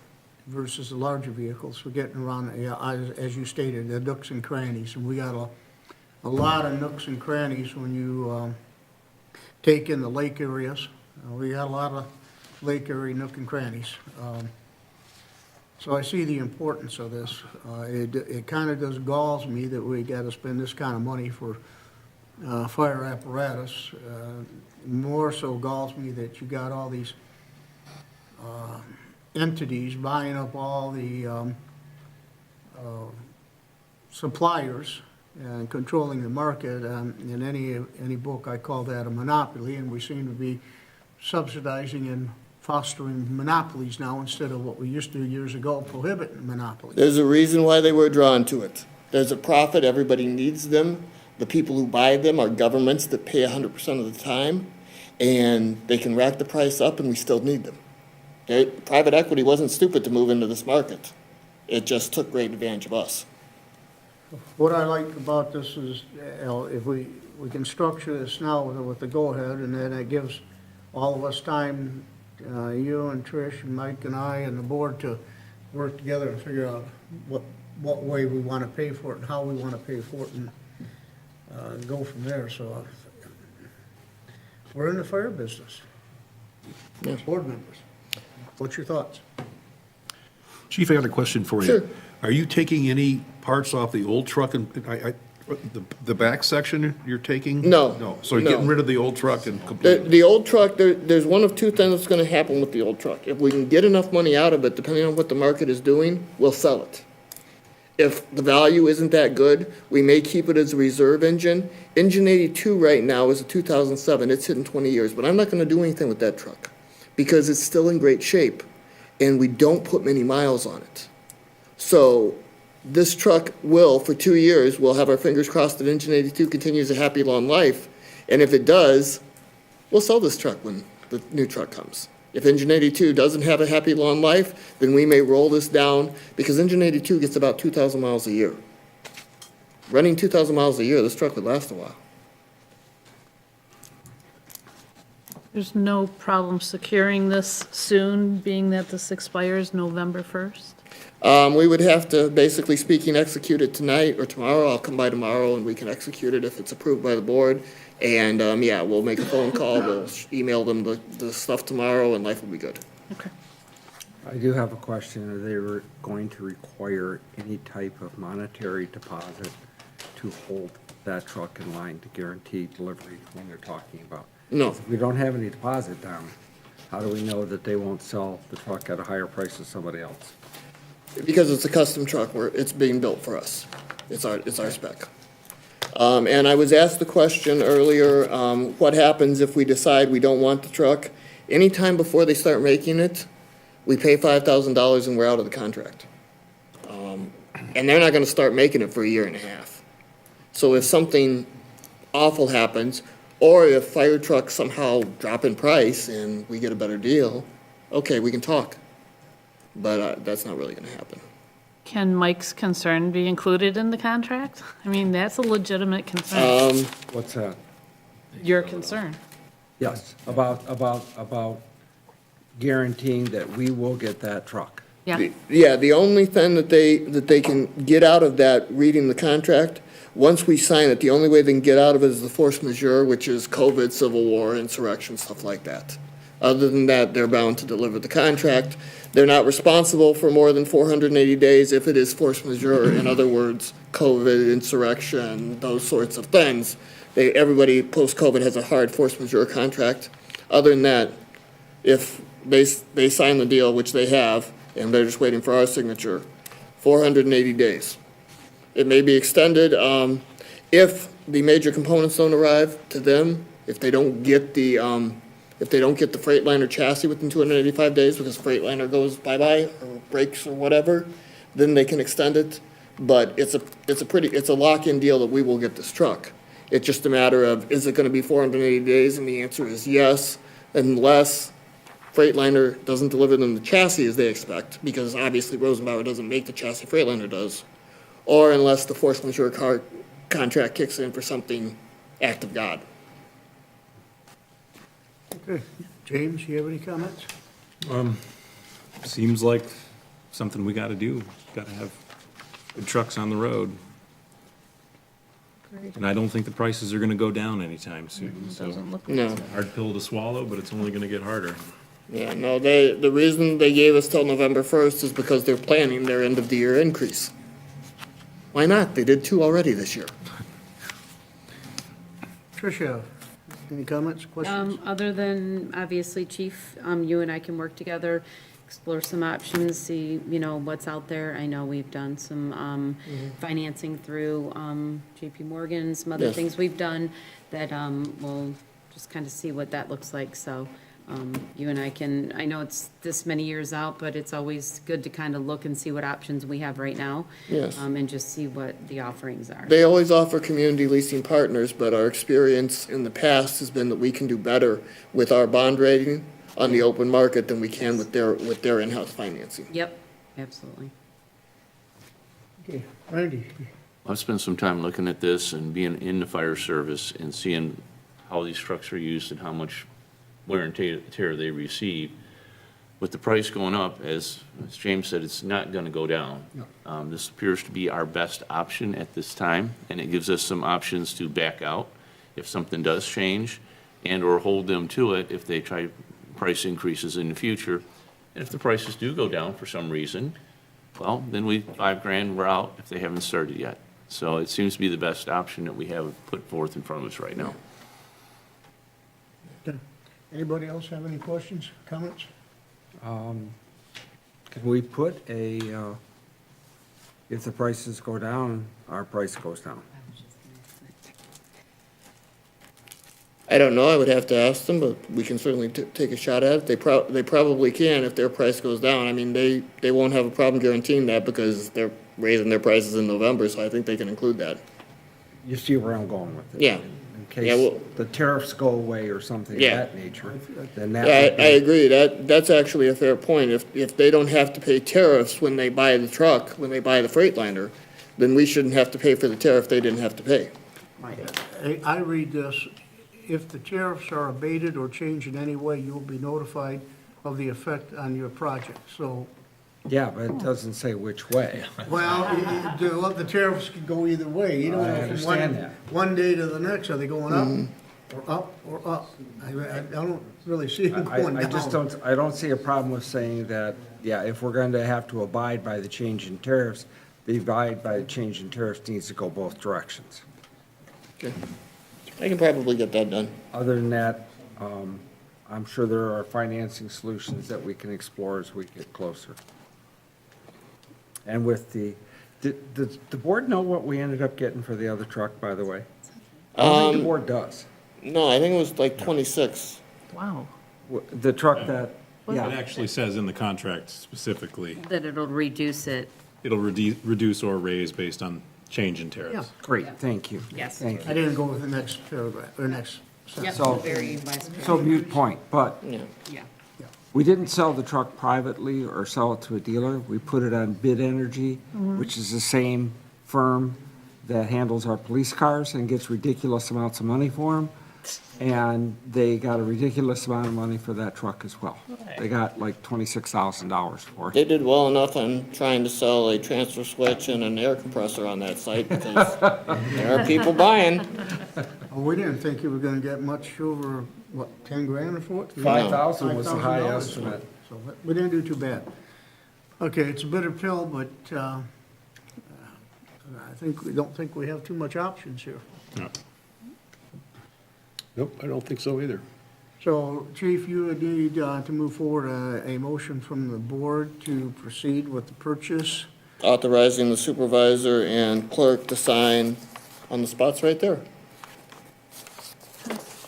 Speaker 1: versus the larger vehicles. We're getting around, as you stated, the nooks and crannies. And we got a lot of nooks and crannies when you take in the lake areas. We got a lot of lake area nook and crannies. So I see the importance of this. It kind of does galls me that we got to spend this kind of money for fire apparatus. More so galls me that you got all these entities buying up all the suppliers and controlling the market. In any book, I call that a monopoly, and we seem to be subsidizing and fostering monopolies now instead of what we used to do years ago, prohibiting monopolies.
Speaker 6: There's a reason why they were drawn to it. There's a profit. Everybody needs them. The people who buy them are governments that pay 100% of the time, and they can rack the price up, and we still need them. Private equity wasn't stupid to move into this market. It just took great advantage of us.
Speaker 1: What I like about this is, if we we can structure this now with the go-ahead, and then it gives all of us time, you and Trish and Mike and I and the board to work together and figure out what way we want to pay for it and how we want to pay for it, and go from there. So we're in the fire business.
Speaker 6: Yeah.
Speaker 1: Board members, what's your thoughts?
Speaker 9: Chief, I got a question for you.
Speaker 6: Sure.
Speaker 9: Are you taking any parts off the old truck and, the back section you're taking?
Speaker 6: No.
Speaker 9: No, so you're
Speaker 6: No.
Speaker 9: getting rid of the old truck and completely?
Speaker 6: The old truck, there's one of two things that's gonna happen with the old truck. If we can get enough money out of it, depending on what the market is doing, we'll sell it. If the value isn't that good, we may keep it as a reserve engine. Engine 82 right now is a 2007, it's hitting 20 years, but I'm not gonna do anything with that truck because it's still in great shape and we don't put many miles on it. So this truck will, for 2 years, we'll have our fingers crossed that engine 82 continues a happy long life. And if it does, we'll sell this truck when the new truck comes. If engine 82 doesn't have a happy long life, then we may roll this down because engine 82 gets about 2,000 miles a year. Running 2,000 miles a year, this truck would last a while.
Speaker 10: There's no problem securing this soon, being that this expires November 1st?
Speaker 6: We would have to, basically speaking, execute it tonight or tomorrow. I'll come by tomorrow and we can execute it if it's approved by the board. And, yeah, we'll make a phone call, we'll email them the stuff tomorrow and life will be good.
Speaker 10: Okay.
Speaker 5: I do have a question. Are they going to require any type of monetary deposit to hold that truck in line to guarantee delivery when they're talking about?
Speaker 6: No.
Speaker 5: If we don't have any deposit down, how do we know that they won't sell the truck at a higher price than somebody else?
Speaker 6: Because it's a custom truck where it's being built for us. It's our spec. And I was asked the question earlier, what happens if we decide we don't want the truck? Anytime before they start making it, we pay $5,000 and we're out of the contract. And they're not gonna start making it for a year and a half. So if something awful happens, or if fire trucks somehow drop in price and we get a better deal, okay, we can talk. But that's not really gonna happen.
Speaker 10: Can Mike's concern be included in the contract? I mean, that's a legitimate concern.
Speaker 5: What's that?
Speaker 10: Your concern.
Speaker 5: Yes, about guaranteeing that we will get that truck.
Speaker 10: Yeah.
Speaker 6: Yeah, the only thing that they can get out of that, reading the contract, once we sign it, the only way they can get out of it is the force majeure, which is COVID, civil war, insurrection, stuff like that. Other than that, they're bound to deliver the contract. They're not responsible for more than 480 days if it is force majeure, in other words, COVID, insurrection, those sorts of things. Everybody post-COVID has a hard force majeure contract. Other than that, if they sign the deal, which they have, and they're just waiting for our signature, 480 days. It may be extended if the major components don't arrive to them, if they don't get the Freightliner chassis within 285 days because Freightliner goes bye-bye or breaks or whatever, then they can extend it. But it's a lock-in deal that we will get this truck. It's just a matter of, is it gonna be 480 days? And the answer is yes, unless Freightliner doesn't deliver them the chassis as they expect, because obviously Rosenbauer doesn't make the chassis, Freightliner does. Or unless the force majeure contract kicks in for something act of God.
Speaker 1: Okay, James, you have any comments?
Speaker 3: Seems like something we gotta do. Gotta have good trucks on the road. And I don't think the prices are gonna go down anytime soon, so.
Speaker 10: Doesn't look.
Speaker 6: No.
Speaker 3: Hard pill to swallow, but it's only gonna get harder.
Speaker 6: Yeah, no, the reason they gave us till November 1st is because they're planning their end of the year increase. Why not? They did 2 already this year.
Speaker 1: Tricia, any comments, questions?
Speaker 4: Other than, obviously, Chief, you and I can work together, explore some options, see, what's out there. I know we've done some financing through JP Morgan, some other
Speaker 6: Yes.
Speaker 4: things we've done that we'll just kind of see what that looks like. So you and I can, I know it's this many years out, but it's always good to kind of look and see what options we have right now.
Speaker 6: Yes.
Speaker 4: And just see what the offerings are.
Speaker 6: They always offer community leasing partners, but our experience in the past has been that we can do better with our bond rating on the open market than we can with their in-house financing.
Speaker 4: Yep, absolutely.
Speaker 1: Okay, Randy,
Speaker 11: I've spent some time looking at this and being in the fire service and seeing how these trucks are used and how much wear and tear they receive. With the price going up, as James said, it's not gonna go down. This appears to be our best option at this time, and it gives us some options to back out if something does change, and/or hold them to it if they try price increases in the future. And if the prices do go down for some reason, well, then $5,000, we're out if they haven't started yet. So it seems to be the best option that we have put forth in front of us right now.
Speaker 1: Okay. Anybody else have any questions, comments?
Speaker 5: Can we put if the prices go down, our price goes down?
Speaker 6: I don't know, I would have to ask them, but we can certainly take a shot at it. They probably can if their price goes down. I mean, they won't have a problem guaranteeing that because they're raising their prices in November, so I think they can include that.
Speaker 5: You see where I'm going with it?
Speaker 6: Yeah.
Speaker 5: In
Speaker 6: Yeah,
Speaker 5: case
Speaker 6: well-
Speaker 5: the tariffs go away or something of
Speaker 6: Yeah.
Speaker 5: that nature, then that
Speaker 6: Yeah,
Speaker 5: would be.
Speaker 6: I agree. That's actually a fair point. If they don't have to pay tariffs when they buy the truck, when they buy the Freightliner, then we shouldn't have to pay for the tariff they didn't have to pay.
Speaker 1: I read this, if the tariffs are abated or changed in any way, you will be notified of the effect on your project. So,
Speaker 5: Yeah, but it doesn't say which way.
Speaker 1: well, the tariffs could go either way. You don't
Speaker 5: I
Speaker 1: know from
Speaker 5: understand that.
Speaker 1: one day to the next, are they going up or up? I don't really see them going
Speaker 5: I just
Speaker 1: down.
Speaker 5: I don't see a problem with saying that, yeah, if we're going to have to abide by the change in tariffs, the abide by the change in tariffs needs to go both directions.
Speaker 6: Okay. I can probably get that done.
Speaker 5: Other than that, I'm sure there are financing solutions that we can explore as we get closer. And with did the board know what we ended up getting for the other truck, by the way? I don't think the board does.
Speaker 6: No, I think it was like 26.
Speaker 10: Wow.
Speaker 5: The truck that,
Speaker 3: It
Speaker 5: yeah,
Speaker 3: actually says in the contract specifically,
Speaker 4: That it'll reduce it.
Speaker 3: it'll reduce or raise based on change in
Speaker 1: Yeah.
Speaker 3: tariffs.
Speaker 5: great, thank you.
Speaker 4: Yes.
Speaker 5: Thank
Speaker 1: I
Speaker 5: you.
Speaker 1: didn't go with the next paragraph, or next sentence.
Speaker 5: So, so mute point, but
Speaker 6: Yeah.
Speaker 4: Yeah.
Speaker 5: we didn't sell the truck privately or sell it to a dealer. We put it on Bid Energy, which is the same firm that handles our police cars and gets ridiculous amounts of money for them. And they got a ridiculous amount of money for that truck as well. They got like $26,000 for it.
Speaker 6: They did well enough on trying to sell a transfer switch and an air compressor on that site because there are people buying.
Speaker 1: Well, we didn't think you were gonna get much over, what, 10 grand for it?
Speaker 5: 5,000 was the high
Speaker 1: $5,000 for it.
Speaker 5: estimate.
Speaker 1: So we didn't do too bad. Okay, it's a bitter pill, but we don't think we have too much options here.
Speaker 3: No.
Speaker 9: Nope, I don't think so either.
Speaker 1: So, Chief, you would need to move forward a motion from the board to proceed with the purchase.
Speaker 6: Authorizing the supervisor and clerk to sign on the spots right there.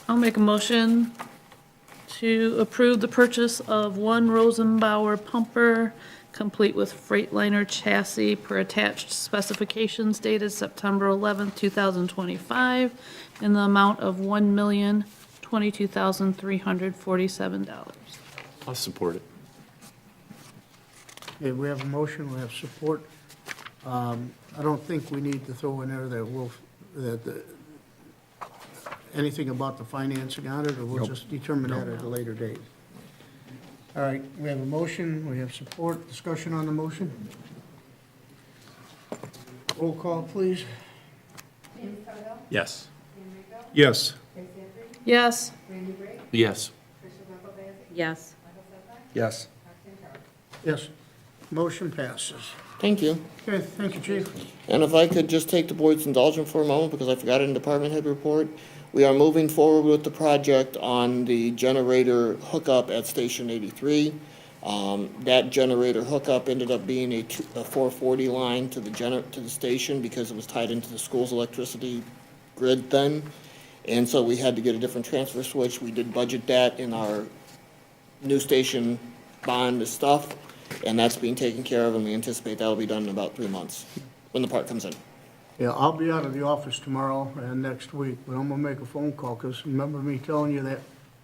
Speaker 10: I'll make a motion to approve the purchase of one Rosenbauer pumper, complete with Freightliner chassis per attached specifications dated September 11th, 2025, in the amount of $1,022,347.
Speaker 11: I'll support it.
Speaker 1: Okay, we have a motion, we have support. I don't think we need to throw in there anything about the financing on it, or we'll just determine that at a later date. All right, we have a motion, we have support, discussion on the motion. Roll call, please.
Speaker 2: James Cardell,
Speaker 3: Yes.
Speaker 2: Dan Rico,
Speaker 9: Yes,
Speaker 2: Tracy Epstein,
Speaker 10: Yes.
Speaker 2: Randy Gray,
Speaker 11: Yes.
Speaker 2: Tricia McElvazy,
Speaker 4: Yes.
Speaker 2: Michael Sutton,
Speaker 5: Yes.
Speaker 2: Roxanne Charles.
Speaker 1: Yes, motion passes.
Speaker 6: Thank you.
Speaker 1: Okay, thank you, Chief.
Speaker 6: And if I could just take the board's indulgence for a moment, because I forgot it in department head report. We are moving forward with the project on the generator hookup at Station 83. That generator hookup ended up being a 440 line to the station because it was tied into the school's electricity grid then. And so we had to get a different transfer switch. We did budget that in our new station bond stuff, and that's being taken care of, and we anticipate that'll be done in about 3 months, when the part comes in.
Speaker 1: Yeah, I'll be out of the office tomorrow and next week, but I'm gonna make a phone call, because remember me telling you that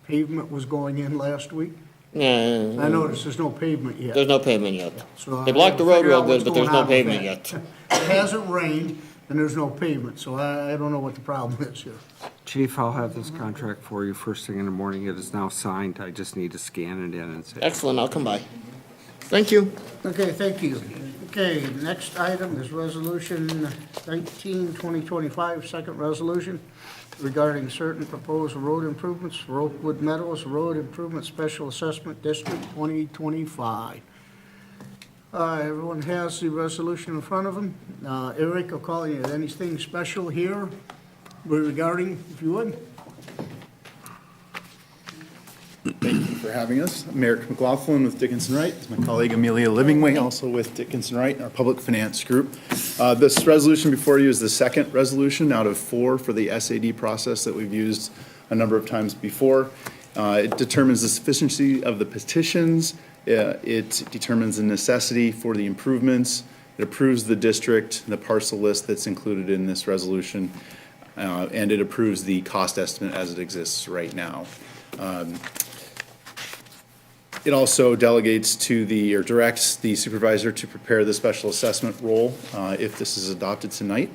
Speaker 1: pavement was going in last week?
Speaker 6: Yeah,
Speaker 1: I noticed there's no pavement yet.
Speaker 6: there's no pavement yet.
Speaker 1: So
Speaker 6: They blocked the
Speaker 1: I
Speaker 6: road
Speaker 1: figure
Speaker 6: real
Speaker 1: out
Speaker 6: good,
Speaker 1: what's
Speaker 6: but there's
Speaker 1: going
Speaker 6: no
Speaker 1: on with
Speaker 6: pavement
Speaker 1: that.
Speaker 6: yet.
Speaker 1: It hasn't rained, and there's no payment, so I don't know what the problem is here.
Speaker 5: Chief, I'll have this contract for you first thing in the morning. It is now signed. I just need to scan it in and say.
Speaker 6: Excellent, I'll come by. Thank you.
Speaker 1: Okay, thank you. Okay, next item is Resolution 19, 2025, second resolution regarding certain proposed road improvements for Oakwood Meadows Road Improvement Special Assessment District 2025. Everyone has the resolution in front of them. Eric, I'll call you. Anything special here regarding, if you would?
Speaker 12: Thank you for having us. I'm Eric McLaughlin with Dickinson Wright. It's my colleague Amelia Livingway, also with Dickinson Wright, our public finance group. This resolution before you is the second resolution out of 4 for the SAD process that we've used a number of times before. It determines the sufficiency of the petitions. It determines the necessity for the improvements. It approves the district, the parcel list that's included in this resolution, and it approves the cost estimate as it exists right now. It also delegates to or directs the supervisor to prepare the special assessment roll if this is adopted tonight.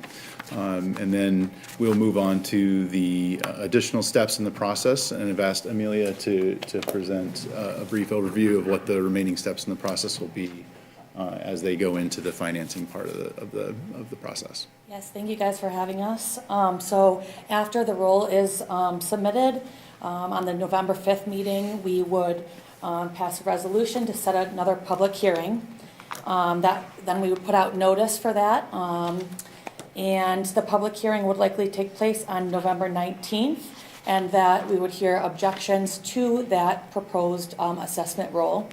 Speaker 12: And then we'll move on to the additional steps in the process, and I've asked Amelia to present a brief overview of what the remaining steps in the process will be as they go into the financing part of the process.
Speaker 13: Yes, thank you guys for having us. So after the roll is submitted, on the November 5th meeting, we would pass a resolution to set another public hearing. Then we would put out notice for that. And the public hearing would likely take place on November 19th, and that we would hear objections to that proposed assessment roll.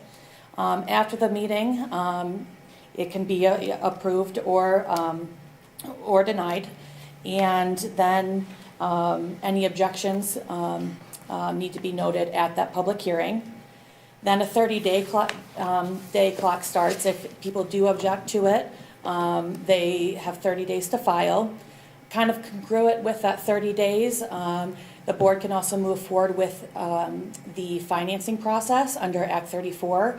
Speaker 13: After the meeting, it can be approved or denied, and then any objections need to be noted at that public hearing. Then a 30-day clock starts. If people do object to it, they have 30 days to file. Kind of congruent with that 30 days, the board can also move forward with the financing process under Act 34.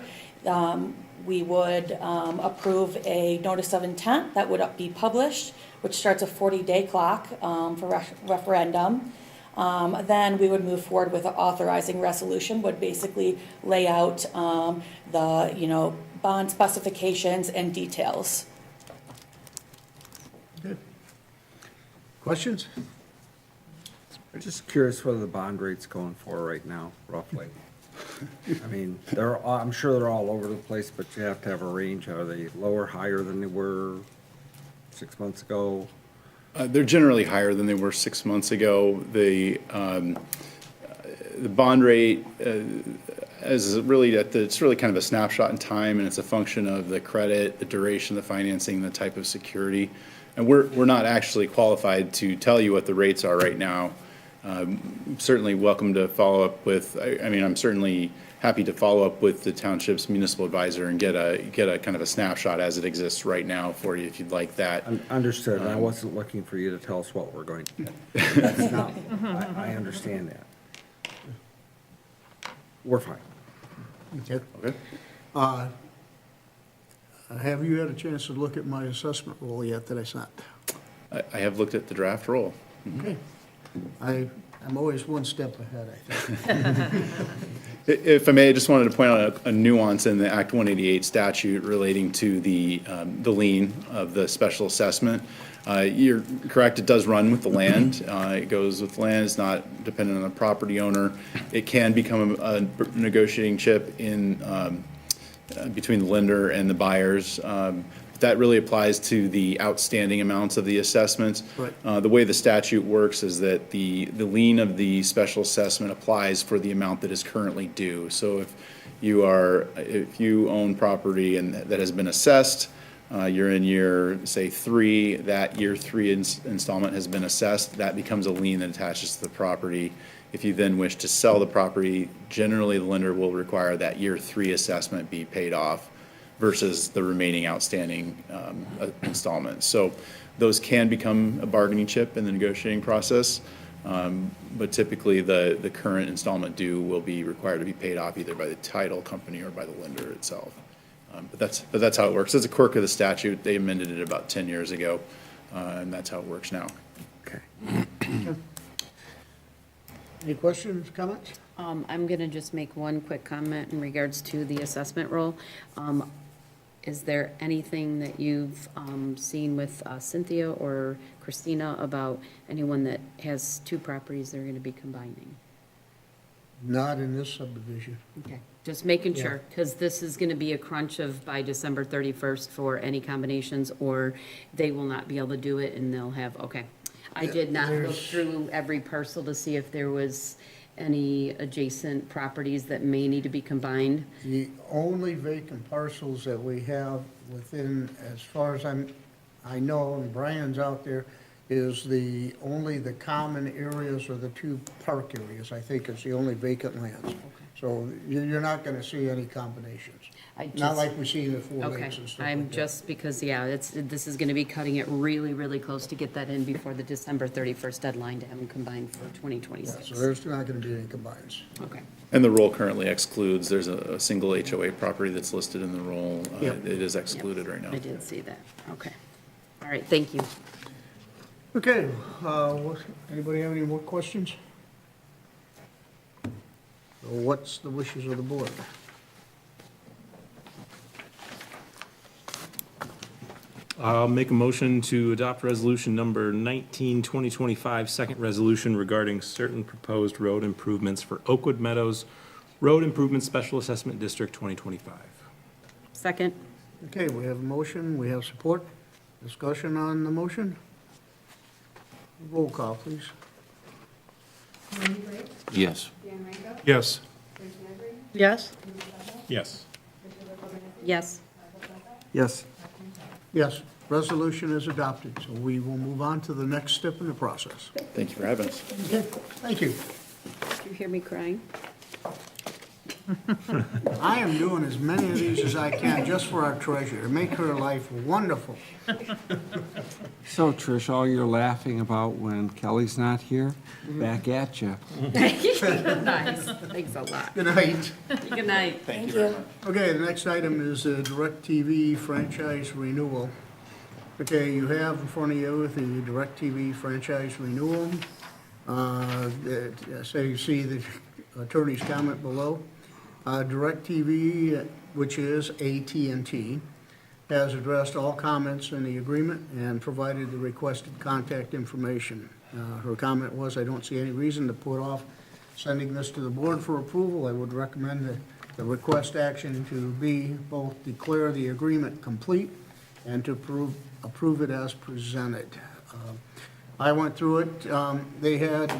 Speaker 13: We would approve a notice of intent that would be published, which starts a 40-day clock for referendum. Then we would move forward with an authorizing resolution, would basically lay out the bond specifications and details.
Speaker 1: Good. Questions?
Speaker 5: I'm just curious what the bond rate's going for right now, roughly. I mean, I'm sure they're all over the place, but you have to have a range. Are they lower, higher than they were 6 months ago?
Speaker 12: They're generally higher than they were 6 months ago. The bond rate it's really kind of a snapshot in time, and it's a function of the credit, the duration, the financing, the type of security. And we're not actually qualified to tell you what the rates are right now. Certainly welcome to follow up with. I'm certainly happy to follow up with the township's municipal advisor and get a kind of a snapshot as it exists right now for you if you'd like that.
Speaker 5: Understood. I wasn't looking for you to tell us what we're going to get. That's not, I understand that. We're fine.
Speaker 1: Okay.
Speaker 12: Okay.
Speaker 1: Have you had a chance to look at my assessment roll yet that I sent?
Speaker 12: I have looked at the draft roll.
Speaker 1: Okay. I'm always one step ahead, I think.
Speaker 12: If I may, I just wanted to point out a nuance in the Act 188 statute relating to the lien of the special assessment. You're correct, it does run with the land. It goes with land, it's not dependent on the property owner. It can become a negotiating chip in between the lender and the buyers. That really applies to the outstanding amounts of the assessments.
Speaker 1: Right.
Speaker 12: The way the statute works is that the lien of the special assessment applies for the amount that is currently due. So if you own property and that has been assessed, you're in year, say, 3, that year 3 installment has been assessed, that becomes a lien that attaches to the property. If you then wish to sell the property, generally the lender will require that year 3 assessment be paid off versus the remaining outstanding installments. So those can become a bargaining chip in the negotiating process, but typically the current installment due will be required to be paid off either by the title company or by the lender itself. But that's how it works. It's a quirk of the statute. They amended it about 10 years ago and that's how it works now.
Speaker 5: Okay.
Speaker 1: Any questions, comments?
Speaker 4: I'm going to just make one quick comment in regards to the assessment role. Is there anything that you've seen with Cynthia or Christina about anyone that has two properties they're going to be combining?
Speaker 1: Not in this subdivision.
Speaker 4: Okay, just making
Speaker 1: Yeah.
Speaker 4: sure, because this is going to be a crunch of by December 31st for any combinations, or they will not be able to do it and they'll have, okay. I did not go
Speaker 1: There's-
Speaker 4: through every parcel to see if there was any adjacent properties that may need to be combined.
Speaker 1: The only vacant parcels that we have within, as far as I know, and Brian's out there, is only the common areas or the two park areas, I think, is the only vacant lands. So you're not gonna see any combinations.
Speaker 4: I
Speaker 1: Not
Speaker 4: just-
Speaker 1: like we see in the Four
Speaker 4: Okay,
Speaker 1: Lakes and stuff
Speaker 4: I'm
Speaker 1: like that.
Speaker 4: just, because, yeah, this is going to be cutting it really, really close to get that in before the December 31st deadline to have them combined for
Speaker 1: Yeah,
Speaker 4: 2026.
Speaker 1: so there's not gonna be any combines.
Speaker 4: Okay.
Speaker 12: And the role currently excludes, there's a single HOA property that's listed in the role.
Speaker 1: Yep.
Speaker 12: It is excluded right now.
Speaker 4: I did see that. Okay. All right, thank you.
Speaker 1: Okay, anybody have any more questions? So what's the wishes of the board?
Speaker 3: I'll make a motion to adopt resolution number 19, 2025, second resolution regarding certain proposed road improvements for Oakwood Meadows Road Improvement Special Assessment District 2025.
Speaker 4: Second?
Speaker 1: Okay, we have a motion, we have support. Discussion on the motion? Roll call, please.
Speaker 2: Randy Blake,
Speaker 11: Yes.
Speaker 2: Dan Rego,
Speaker 9: Yes.
Speaker 2: Chris Mabry,
Speaker 10: Yes?
Speaker 2: Jimmy Sutton,
Speaker 3: Yes.
Speaker 2: Richard Lopez,
Speaker 4: Yes.
Speaker 2: Michael Sessa,
Speaker 5: Yes.
Speaker 1: Yes, resolution is adopted, so we will move on to the next step in the process.
Speaker 12: Thank you for having us.
Speaker 1: Okay, thank you.
Speaker 4: Did you hear me crying?
Speaker 1: I am doing as many of these as I can just for our treasurer, to make her life wonderful.
Speaker 5: So Trish, all you're laughing about when Kelly's not here, back at you.
Speaker 4: Nice. Thanks a lot.
Speaker 1: Good night.
Speaker 4: Good night.
Speaker 13: Thank you.
Speaker 1: Okay, the next item is DirecTV franchise renewal. Okay, you have in front of you the DirecTV franchise renewal. So you see the attorney's comment below. DirecTV, which is AT&T, has addressed all comments in the agreement and provided the requested contact information. Her comment was, "I don't see any reason to put off sending this to the board for approval. I would recommend the request action to be both declare the agreement complete and to approve it as presented." I went through it. They had,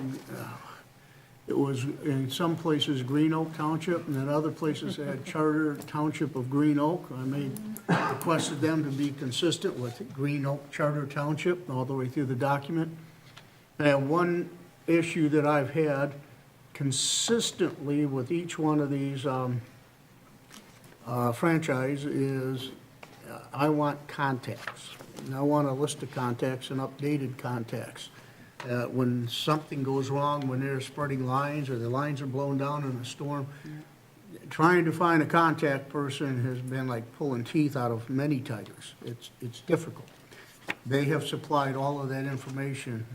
Speaker 1: it was in some places Green Oak Township, and then other places they had Charter Township of Green Oak. Requested them to be consistent with Green Oak Charter Township all the way through the document. And one issue that I've had consistently with each one of these franchise is I want contacts. And I want a list of contacts and updated contacts. When something goes wrong, when they're spreading lines or the lines are blown down in a storm, trying to find a contact person has been like pulling teeth out of many tigers. It's difficult. They have supplied all of that information,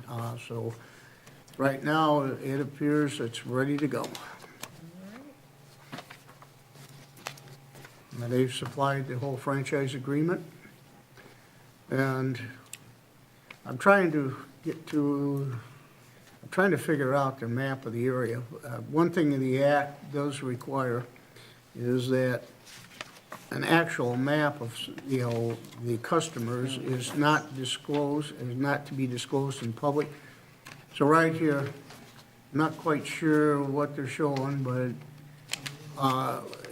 Speaker 1: so right now it appears it's ready to go. And they've supplied the whole franchise agreement. And I'm trying to figure out the map of the area. One thing the act does require is that an actual map of, the customers is not disclosed, is not to be disclosed in public. So right here, I'm not quite sure what they're showing, but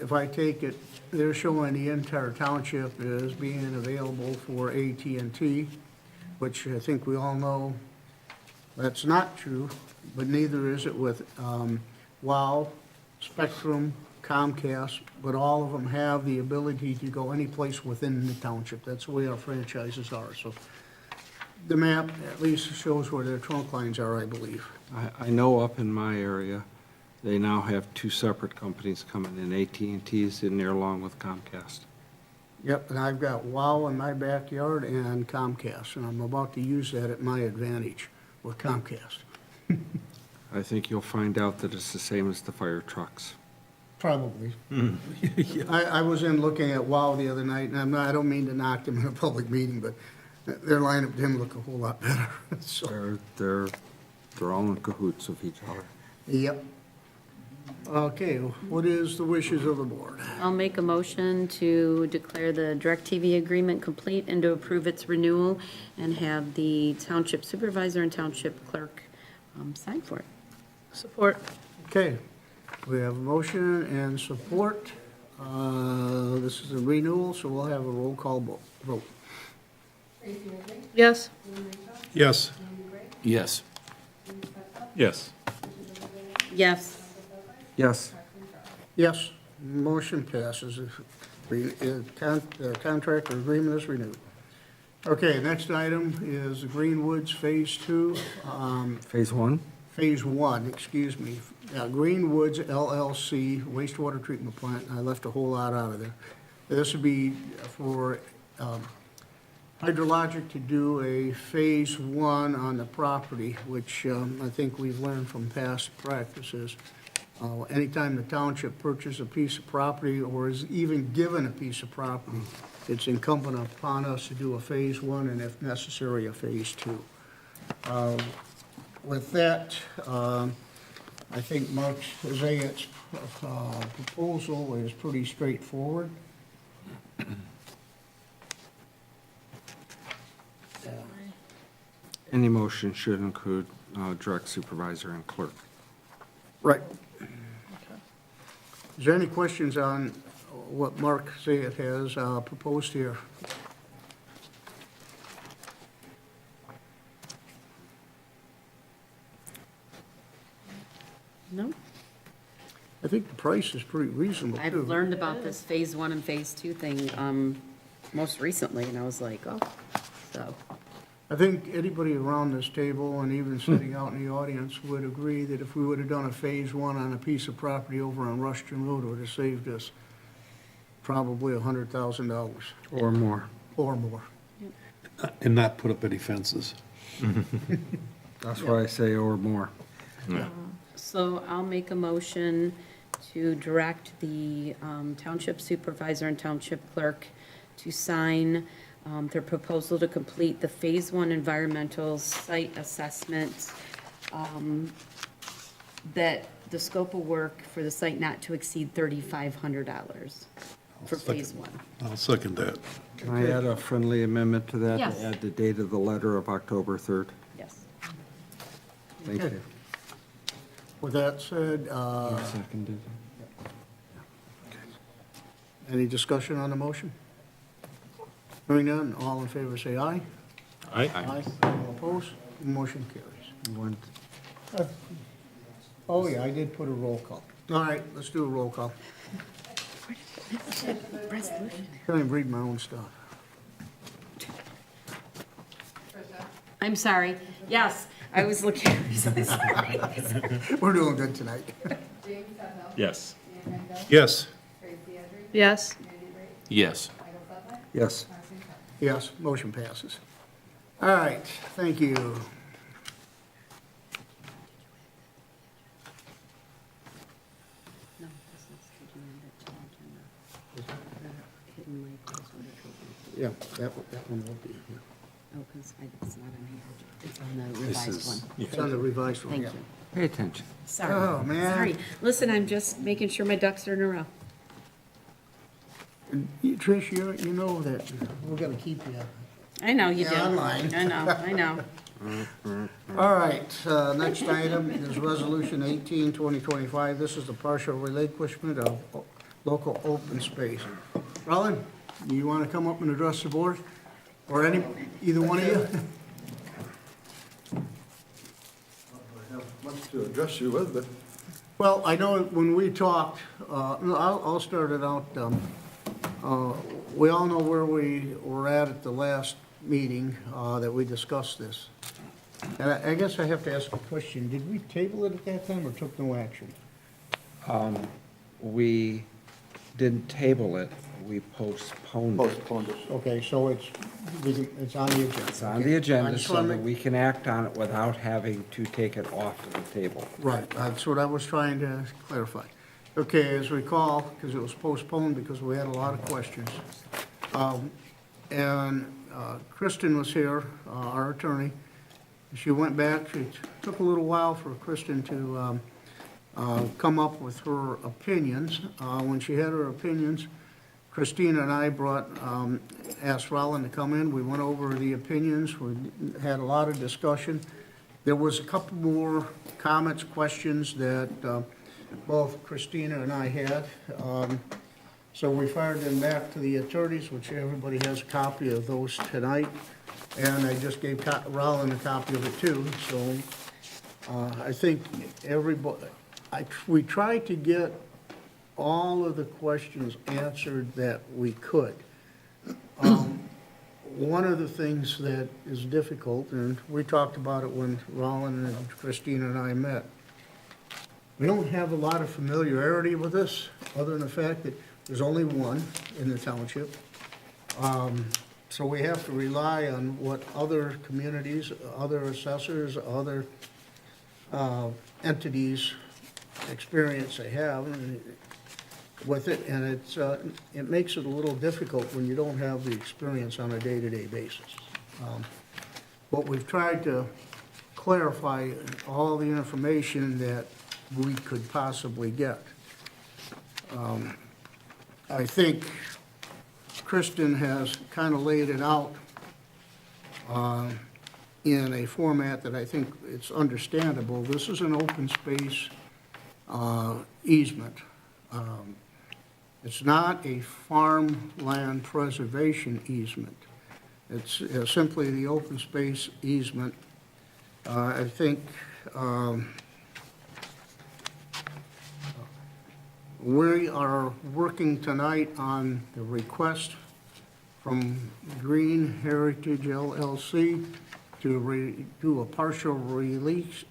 Speaker 1: if I take it, they're showing the entire township as being available for AT&T, which I think we all know that's not true, but neither is it with WOW, Spectrum, Comcast, but all of them have the ability to go any place within the township. That's the way our franchises are. So the map at least shows where their trunk lines are, I believe.
Speaker 5: I know up in my area, they now have two separate companies coming in. AT&T's in there along with Comcast.
Speaker 1: Yep, and I've got WOW in my backyard and Comcast, and I'm about to use that at my advantage with Comcast.
Speaker 5: I think you'll find out that it's the same as the fire trucks.
Speaker 1: Probably. I was in looking at WOW the other night, and I don't mean to knock them in a public meeting, but their lineup didn't look a whole lot better, so,
Speaker 5: They're all in cahoots with each other.
Speaker 1: yep. Okay, what is the wishes of the board?
Speaker 4: I'll make a motion to declare the DirecTV agreement complete and to approve its renewal and have the township supervisor and township clerk sign for it.
Speaker 10: Support.
Speaker 1: Okay, we have a motion and support. This is a renewal, so we'll have a roll call vote.
Speaker 2: Tracy Ridley,
Speaker 10: Yes.
Speaker 2: Dean Moritzko,
Speaker 9: Yes.
Speaker 2: Randy Gray,
Speaker 11: Yes.
Speaker 2: James Westfall,
Speaker 3: Yes.
Speaker 4: Yes.
Speaker 5: Yes,
Speaker 1: Yes, motion passes. The contract or agreement is renewed. Okay, next item is the Greenwoods Phase 2,
Speaker 5: phase one?
Speaker 1: Phase 1, excuse me. Greenwoods LLC wastewater treatment plant. I left a whole lot out of there. This would be for Hydrologic to do a Phase 1 on the property, which I think we've learned from past practices. Anytime the township purchases a piece of property or is even given a piece of property, it's incumbent upon us to do a Phase 1 and if necessary, a Phase 2. With that, I think Mark Zayat's proposal is pretty straightforward.
Speaker 5: Any motion should include direct supervisor and clerk.
Speaker 1: Right. Is there any questions on what Mark Zayat has proposed here?
Speaker 4: No?
Speaker 1: I think the price is pretty reasonable,
Speaker 4: I've
Speaker 1: too.
Speaker 4: learned about this Phase 1 and Phase 2 thing most recently, and I was like, oh, so.
Speaker 1: I think anybody around this table and even sitting out in the audience would agree that if we would have done a Phase 1 on a piece of property over on Rushton Road, it would have saved us probably $100,000
Speaker 5: Or more.
Speaker 1: or more.
Speaker 9: And not put up any fences.
Speaker 5: That's why I say or more.
Speaker 4: So I'll make a motion to direct the township supervisor and township clerk to sign their proposal to complete the Phase 1 environmental site assessment, that the scope of work for the site not to exceed $3,500 for Phase 1.
Speaker 9: I'll second that.
Speaker 5: Can I add a friendly amendment to that?
Speaker 4: Yes.
Speaker 5: To add the date of the letter of October 3rd?
Speaker 4: Yes.
Speaker 5: Thank
Speaker 1: Okay.
Speaker 5: you.
Speaker 1: With that said,
Speaker 5: Seconded.
Speaker 1: any discussion on the motion? Hearing none, all in favor say aye.
Speaker 3: Aye.
Speaker 1: All opposed? Motion carries.
Speaker 5: One-
Speaker 1: Oh, yeah, I did put a roll call. All right, let's do a roll call. Can't even read my own stuff.
Speaker 4: I'm sorry. Yes, I was looking.
Speaker 1: We're doing good tonight.
Speaker 2: James Westfall,
Speaker 3: Yes.
Speaker 2: Dan Randall,
Speaker 9: Yes.
Speaker 2: Tracy Ridley,
Speaker 10: Yes.
Speaker 2: Randy Gray,
Speaker 11: Yes.
Speaker 2: Michael Sutton,
Speaker 5: Yes.
Speaker 2: Mark Minchuk.
Speaker 1: Yes, motion passes. All right, thank you.
Speaker 4: No, this is to do the change in the hidden lake wastewater treatment.
Speaker 1: Yeah, that one will be, yeah.
Speaker 4: Oh, because it's not on here. It's on the revised one.
Speaker 1: It's on the revised one,
Speaker 4: Thank
Speaker 1: yeah.
Speaker 4: you.
Speaker 5: Pay attention.
Speaker 4: Sorry.
Speaker 1: Oh, man.
Speaker 4: Sorry. Listen, I'm just making sure my ducks are in a row.
Speaker 1: Trish, you know that we're gonna keep you.
Speaker 4: I know you do.
Speaker 1: Yeah, online.
Speaker 4: I know.
Speaker 1: All right, next item is Resolution 18, 2025. This is the partial relinquishment of local open space. Roland, you want to come up and address the board? Or either one of you?
Speaker 14: I have much to address you with, but
Speaker 1: Well, I know when we talked, I'll start it out. We all know where we were at the last meeting that we discussed this. And I guess I have to ask a question. Did we table it at that time or took no action?
Speaker 5: We didn't table it. we postponed it.
Speaker 14: Postponed it.
Speaker 1: Okay, so it's on the agenda.
Speaker 5: It's on
Speaker 1: Okay.
Speaker 5: the
Speaker 1: I
Speaker 5: agenda
Speaker 1: just
Speaker 5: so
Speaker 1: wanna
Speaker 5: that
Speaker 1: make-
Speaker 5: we can act on it without having to take it off of the table.
Speaker 1: Right, that's what I was trying to clarify. Okay, as recall, because it was postponed because we had a lot of questions. And Kristen was here, our attorney. She went back, it took a little while for Kristen to come up with her opinions. When she had her opinions, Christina and I asked Roland to come in. We went over the opinions, we had a lot of discussion. There was a couple more comments, questions that both Christina and I had. So we fired them back to the attorneys, which everybody has a copy of those tonight. And I just gave Roland a copy of it too. So I think everybody, we tried to get all of the questions answered that we could. One of the things that is difficult, and we talked about it when Roland and Christina and I met, we don't have a lot of familiarity with this, other than the fact that there's only one in the township. So we have to rely on what other communities, other assessors, other entities experience they have with it, and it makes it a little difficult when you don't have the experience on a day-to-day basis. But we've tried to clarify all the information that we could possibly get. I think Kristen has kind of laid it out in a format that I think it's understandable. This is an open space easement. It's not a farmland preservation easement. It's simply the open space easement. I think we are working tonight on the request from Green Heritage LLC to do a partial release,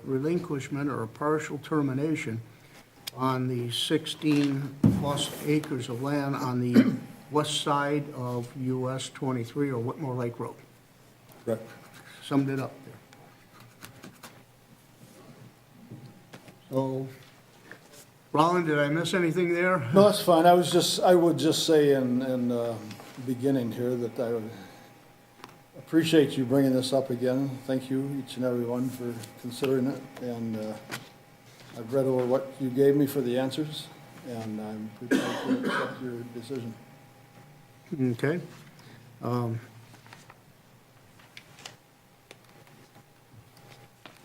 Speaker 1: relinquishment or a partial termination on the 16-plus acres of land on the west side of US 23 or Whitmore Lake Road.
Speaker 14: Right.
Speaker 1: Summed it up there. So, Roland, did I miss anything there?
Speaker 14: No, that's fine. I would just say in the beginning here that I would appreciate you bringing this up again. Thank you, each and every one, for considering it. And I've read over what you gave me for the answers, and I'm prepared to accept your decision.
Speaker 1: Okay.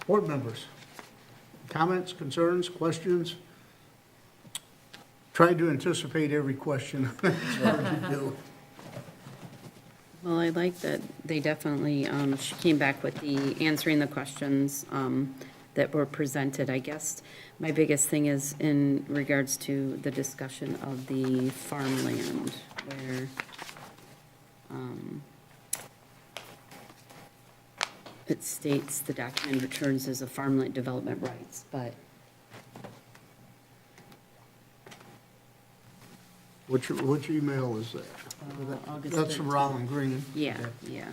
Speaker 1: Board members, comments, concerns, questions? Tried to anticipate every question. It's hard to do.
Speaker 4: Well, I like that they definitely, she came back with the answering the questions that were presented. I guess my biggest thing is in regards to the discussion of the farmland, where it states the document returns as a farmland development rights, but
Speaker 1: Which email is that?
Speaker 4: August
Speaker 1: That's from
Speaker 4: 13th.
Speaker 1: Roland Green.
Speaker 4: yeah, yeah.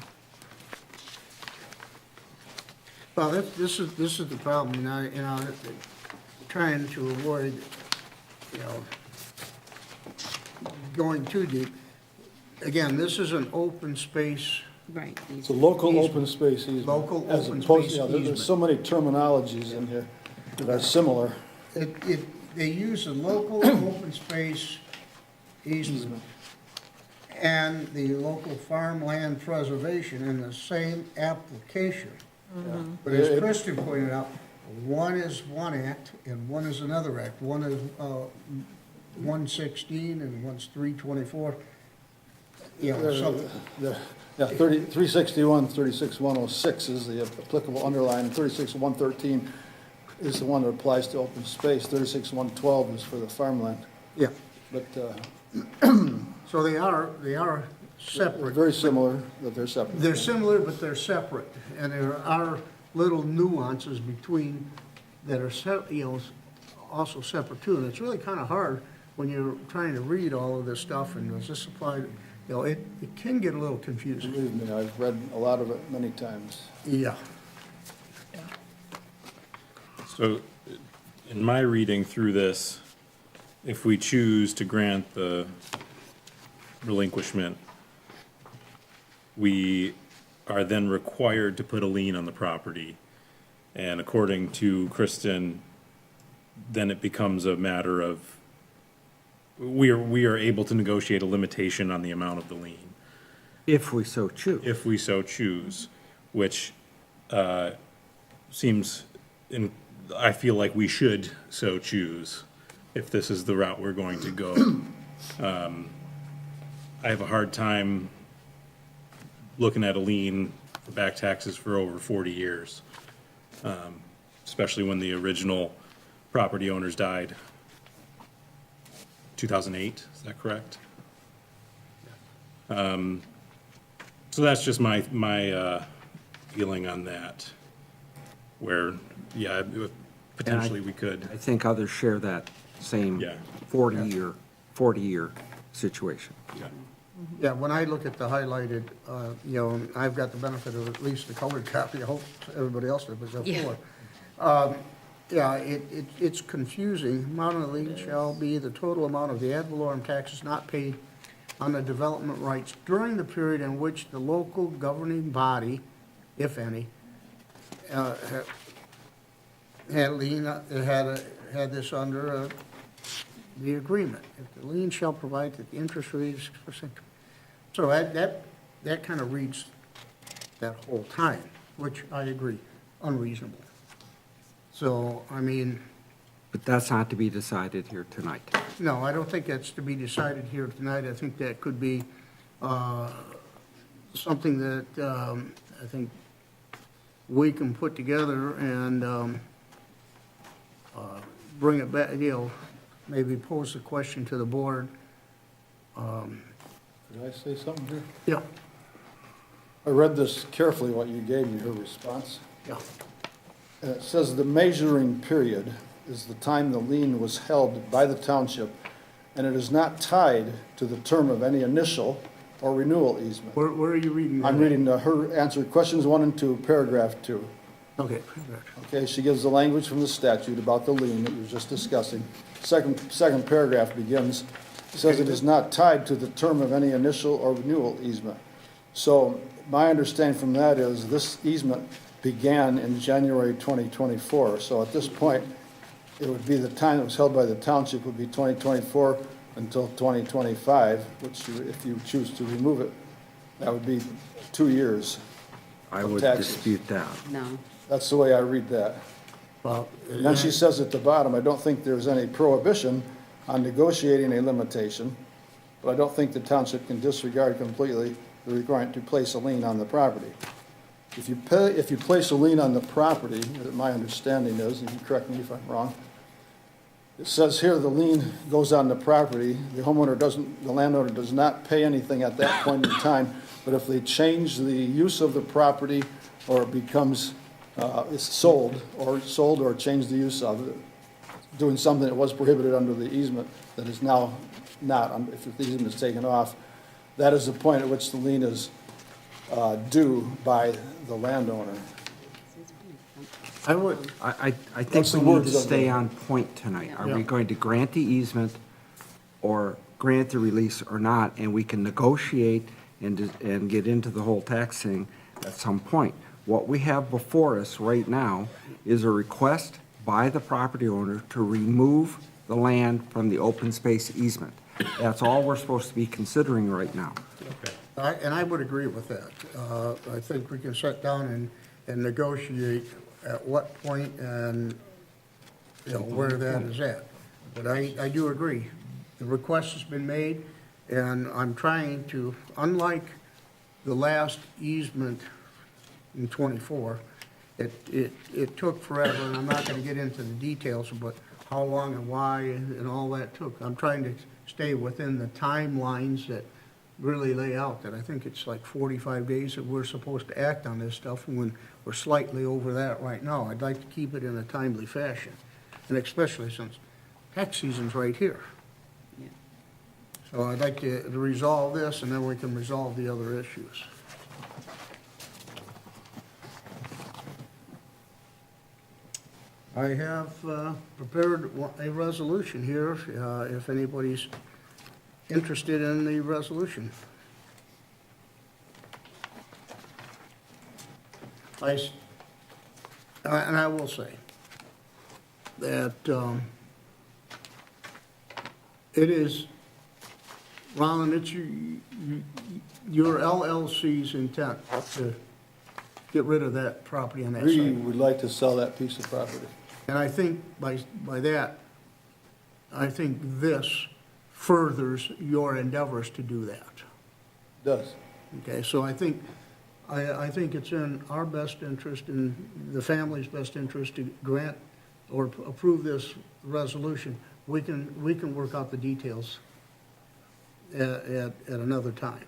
Speaker 1: Well, this is the problem, trying to avoid, going too deep. Again, this is an open space,
Speaker 4: Right.
Speaker 14: It's a local open space easement.
Speaker 1: Local
Speaker 14: as
Speaker 1: open
Speaker 14: opposed-
Speaker 1: space
Speaker 14: yeah,
Speaker 1: easement.
Speaker 14: There's so many terminologies in here that are similar.
Speaker 1: they use the local open space easement and the local farmland preservation in the same application. But as Kristen pointed out, one is one act and one is another act. One is 116 and one's 324. Something.
Speaker 14: Yeah, 361, 36106 is the applicable underline, 36113 is the one that applies to open space, 36112 is for the farmland.
Speaker 1: Yeah,
Speaker 14: But
Speaker 1: so they are separate.
Speaker 14: very similar, but they're separate.
Speaker 1: They're similar, but they're separate, and there are little nuances between that are also separate too, and it's really kind of hard when you're trying to read all of this stuff and does this apply, it can get a little confusing.
Speaker 14: Believe me, I've read a lot of it many times.
Speaker 1: Yeah.
Speaker 3: So, in my reading through this, if we choose to grant the relinquishment, we are then required to put a lien on the property. And according to Kristen, then it becomes a matter of, we are able to negotiate a limitation on the amount of the lien,
Speaker 5: If we so choose.
Speaker 3: if we so choose, which seems, I feel like we should so choose, if this is the route we're going to go. I have a hard time looking at a lien for back taxes for over 40 years, especially when the original property owners died. 2008, is that correct? So that's just my feeling on that, where, yeah, potentially we could.
Speaker 5: I think others share that same
Speaker 3: Yeah.
Speaker 5: 40-year situation.
Speaker 3: Yeah.
Speaker 1: Yeah, when I look at the highlighted, I've got the benefit of at least the colored copy. I hope everybody else did, but
Speaker 4: Yeah.
Speaker 1: yeah, it's confusing. Amount of the lien shall be the total amount of the ad valorem taxes not paid on the development rights during the period in which the local governing body, if any, had this under the agreement. If the lien shall provide that the interest rate is 6%. So that kind of reads that whole time, which I agree, unreasonable. So, I mean,
Speaker 5: But that's not to be decided here tonight.
Speaker 1: no, I don't think that's to be decided here tonight. I think that could be something that I think we can put together and bring it back, maybe pose the question to the board.
Speaker 14: Could I say something here?
Speaker 1: Yeah,
Speaker 14: I read this carefully, what you gave me, your response.
Speaker 1: yeah.
Speaker 14: And it says the measuring period is the time the lien was held by the township, and it is not tied to the term of any initial or renewal easement.
Speaker 1: Where are you reading that?
Speaker 14: I'm reading her answer, questions 1 and 2, paragraph 2.
Speaker 1: Okay.
Speaker 14: Okay, she gives the language from the statute about the lien that you were just discussing. Second paragraph begins, says it is not tied to the term of any initial or renewal easement. So my understanding from that is this easement began in January 2024. So at this point, it would be the time it was held by the township would be 2024 until 2025, which if you choose to remove it, that would be 2 years.
Speaker 5: I
Speaker 14: Of
Speaker 5: would
Speaker 14: taxes.
Speaker 5: dispute that.
Speaker 4: No.
Speaker 14: That's the way I read that.
Speaker 1: Well,
Speaker 14: And then she says at the bottom, I don't think there's any prohibition on negotiating a limitation, but I don't think the township can disregard completely the requirement to place a lien on the property. If you place a lien on the property, my understanding is, and you correct me if I'm wrong, it says here the lien goes on the property, the landowner does not pay anything at that point in time, but if they change the use of the property or it becomes, is sold or change the use of it, doing something that was prohibited under the easement that is now not, if the easement is taken off, that is the point at which the lien is due by the landowner.
Speaker 1: I would,
Speaker 5: I
Speaker 14: That's
Speaker 5: think
Speaker 14: the
Speaker 5: we need
Speaker 14: words
Speaker 5: to
Speaker 14: of
Speaker 5: stay
Speaker 14: the-
Speaker 5: on point tonight. Are we
Speaker 1: Yeah.
Speaker 5: going to grant the easement or grant the release or not? And we can negotiate and get into the whole tax thing at some point. What we have before us right now is a request by the property owner to remove the land from the open space easement. That's all we're supposed to be considering right now.
Speaker 1: and I would agree with that. I think we can sit down and negotiate at what point and, where that is at. But I do agree. The request has been made, and I'm trying to, unlike the last easement in '24, it took forever, and I'm not gonna get into the details about how long and why and all that took. I'm trying to stay within the timelines that really lay out, that I think it's like 45 days that we're supposed to act on this stuff, and we're slightly over that right now. I'd like to keep it in a timely fashion, and especially since tax season's right here. So I'd like to resolve this, and then we can resolve the other issues. I have prepared a resolution here, if anybody's interested in the resolution. And I will say that it is, Ron, it's your LLC's intent to get rid of that property on that
Speaker 14: We
Speaker 1: site.
Speaker 14: would like to sell that piece of property.
Speaker 1: And I think by that, I think this furthers your endeavors to do that.
Speaker 14: Does.
Speaker 1: Okay, so I think it's in our best interest, in the family's best interest, to grant or approve this resolution. We can work out the details at another time.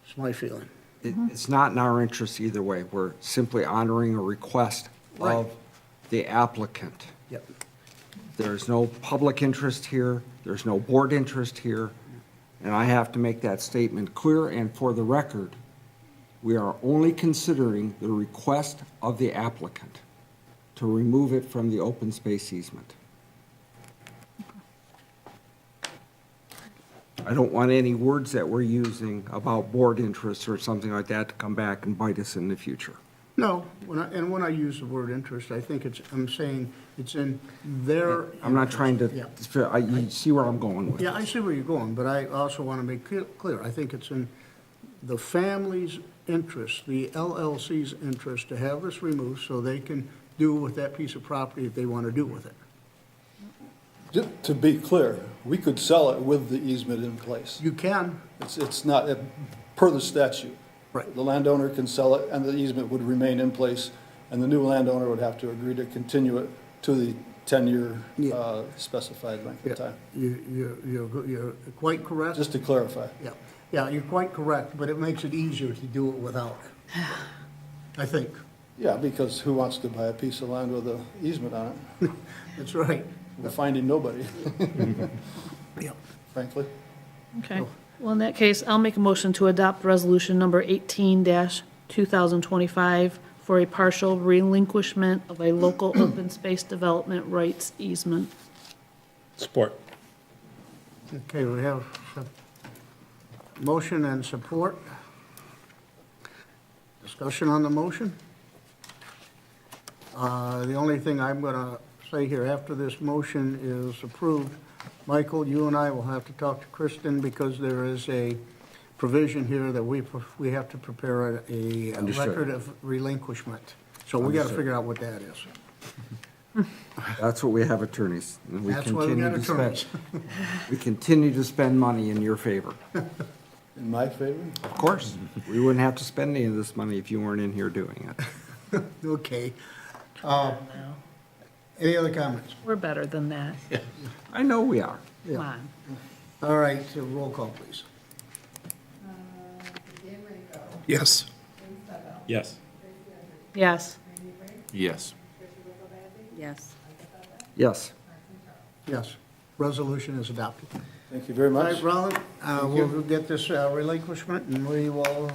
Speaker 1: It's my feeling.
Speaker 5: It's not in our interest either way. We're simply honoring a request
Speaker 1: Right.
Speaker 5: of the applicant.
Speaker 1: Yep.
Speaker 5: There's no public interest here, there's no board interest here, and I have to make that statement clear and for the record. We are only considering the request of the applicant to remove it from the open space easement. I don't want any words that we're using about board interests or something like that to come back and bite us in the future.
Speaker 1: No, when I use the word interest, I think I'm saying it's in their.
Speaker 5: I'm not trying to,
Speaker 1: Yeah.
Speaker 5: you see where I'm going with
Speaker 1: Yeah,
Speaker 5: this.
Speaker 1: I see where you're going, but I also want to make clear, I think it's in the family's interest, the LLC's interest, to have this removed so they can do with that piece of property if they want to do with it.
Speaker 14: To be clear, we could sell it with the easement in place.
Speaker 1: You can,
Speaker 14: It's not, per the statute.
Speaker 1: right,
Speaker 14: The landowner can sell it, and the easement would remain in place, and the new landowner would have to agree to continue it to the 10-year
Speaker 1: Yeah.
Speaker 14: specified length
Speaker 1: yeah,
Speaker 14: of time.
Speaker 1: you're quite correct.
Speaker 14: Just to clarify.
Speaker 1: Yeah, you're quite correct, but it makes it easier to do it without it, I think.
Speaker 14: Yeah, because who wants to buy a piece of land with an easement on it?
Speaker 1: That's right.
Speaker 14: We're finding nobody,
Speaker 1: Yeah.
Speaker 14: frankly.
Speaker 10: Okay, well, in that case, I'll make a motion to adopt resolution number 18-2025 for a partial relinquishment of a local open space development rights easement.
Speaker 3: Support.
Speaker 1: Okay, we have some motion and support. Discussion on the motion? The only thing I'm going to say here, after this motion is approved, Michael, you and I will have to talk to Kristen, because there is a provision here that we have to prepare a
Speaker 5: Understood.
Speaker 1: record of relinquishment. So we got to
Speaker 5: Understood.
Speaker 1: figure out what that is.
Speaker 5: That's what we have attorneys. And we
Speaker 1: That's why we
Speaker 5: continue
Speaker 1: got
Speaker 5: to spend-
Speaker 1: attorneys.
Speaker 5: We continue to spend money in your favor.
Speaker 14: In my favor?
Speaker 5: Of course. We wouldn't have to spend any of this money if you weren't in here doing it.
Speaker 1: Okay. Any other comments?
Speaker 10: We're better than that.
Speaker 5: I know we are.
Speaker 10: Come on.
Speaker 1: All right, so roll call, please.
Speaker 2: Dan Renico,
Speaker 9: Yes.
Speaker 2: James Butler,
Speaker 3: Yes.
Speaker 2: Tracy Enders,
Speaker 10: Yes.
Speaker 2: Randy Brink,
Speaker 11: Yes.
Speaker 2: Tricia Whipple-Bassey,
Speaker 4: Yes.
Speaker 2: Michael Feta,
Speaker 5: Yes.
Speaker 2: Martin Charles.
Speaker 1: Yes, resolution is adopted.
Speaker 14: Thank you very
Speaker 1: All
Speaker 14: much.
Speaker 1: right, Roland, we'll get this relinquishment, and we will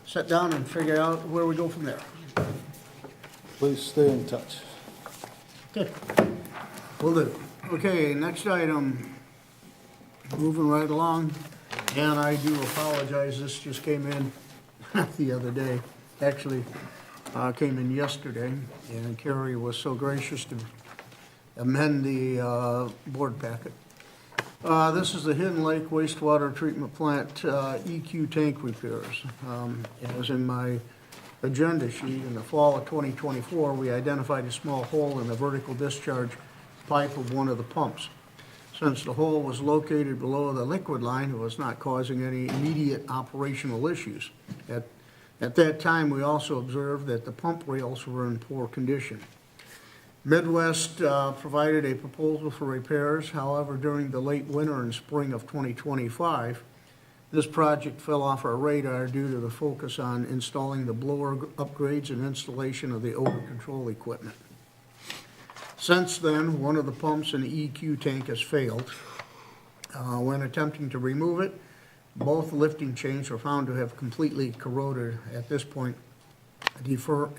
Speaker 1: sit down and figure out where we go from there.
Speaker 14: Please stay in touch.
Speaker 1: Okay, will do. Okay, next item, moving right along, and I do apologize, this just came in the other day, actually, came in yesterday, and Carrie was so gracious to amend the board packet. This is the Hidden Lake wastewater treatment plant EQ tank repairs. It was in my agenda sheet. In the fall of 2024, we identified a small hole in the vertical discharge pipe of one of the pumps. Since the hole was located below the liquid line, it was not causing any immediate operational issues. At that time, we also observed that the pump rails were in poor condition. Midwest provided a proposal for repairs. However, during the late winter and spring of 2025, this project fell off our radar due to the focus on installing the blower upgrades and installation of the odor control equipment. Since then, one of the pumps in the EQ tank has failed, When attempting to remove it, both lifting chains were found to have completely corroded at this point. Deferring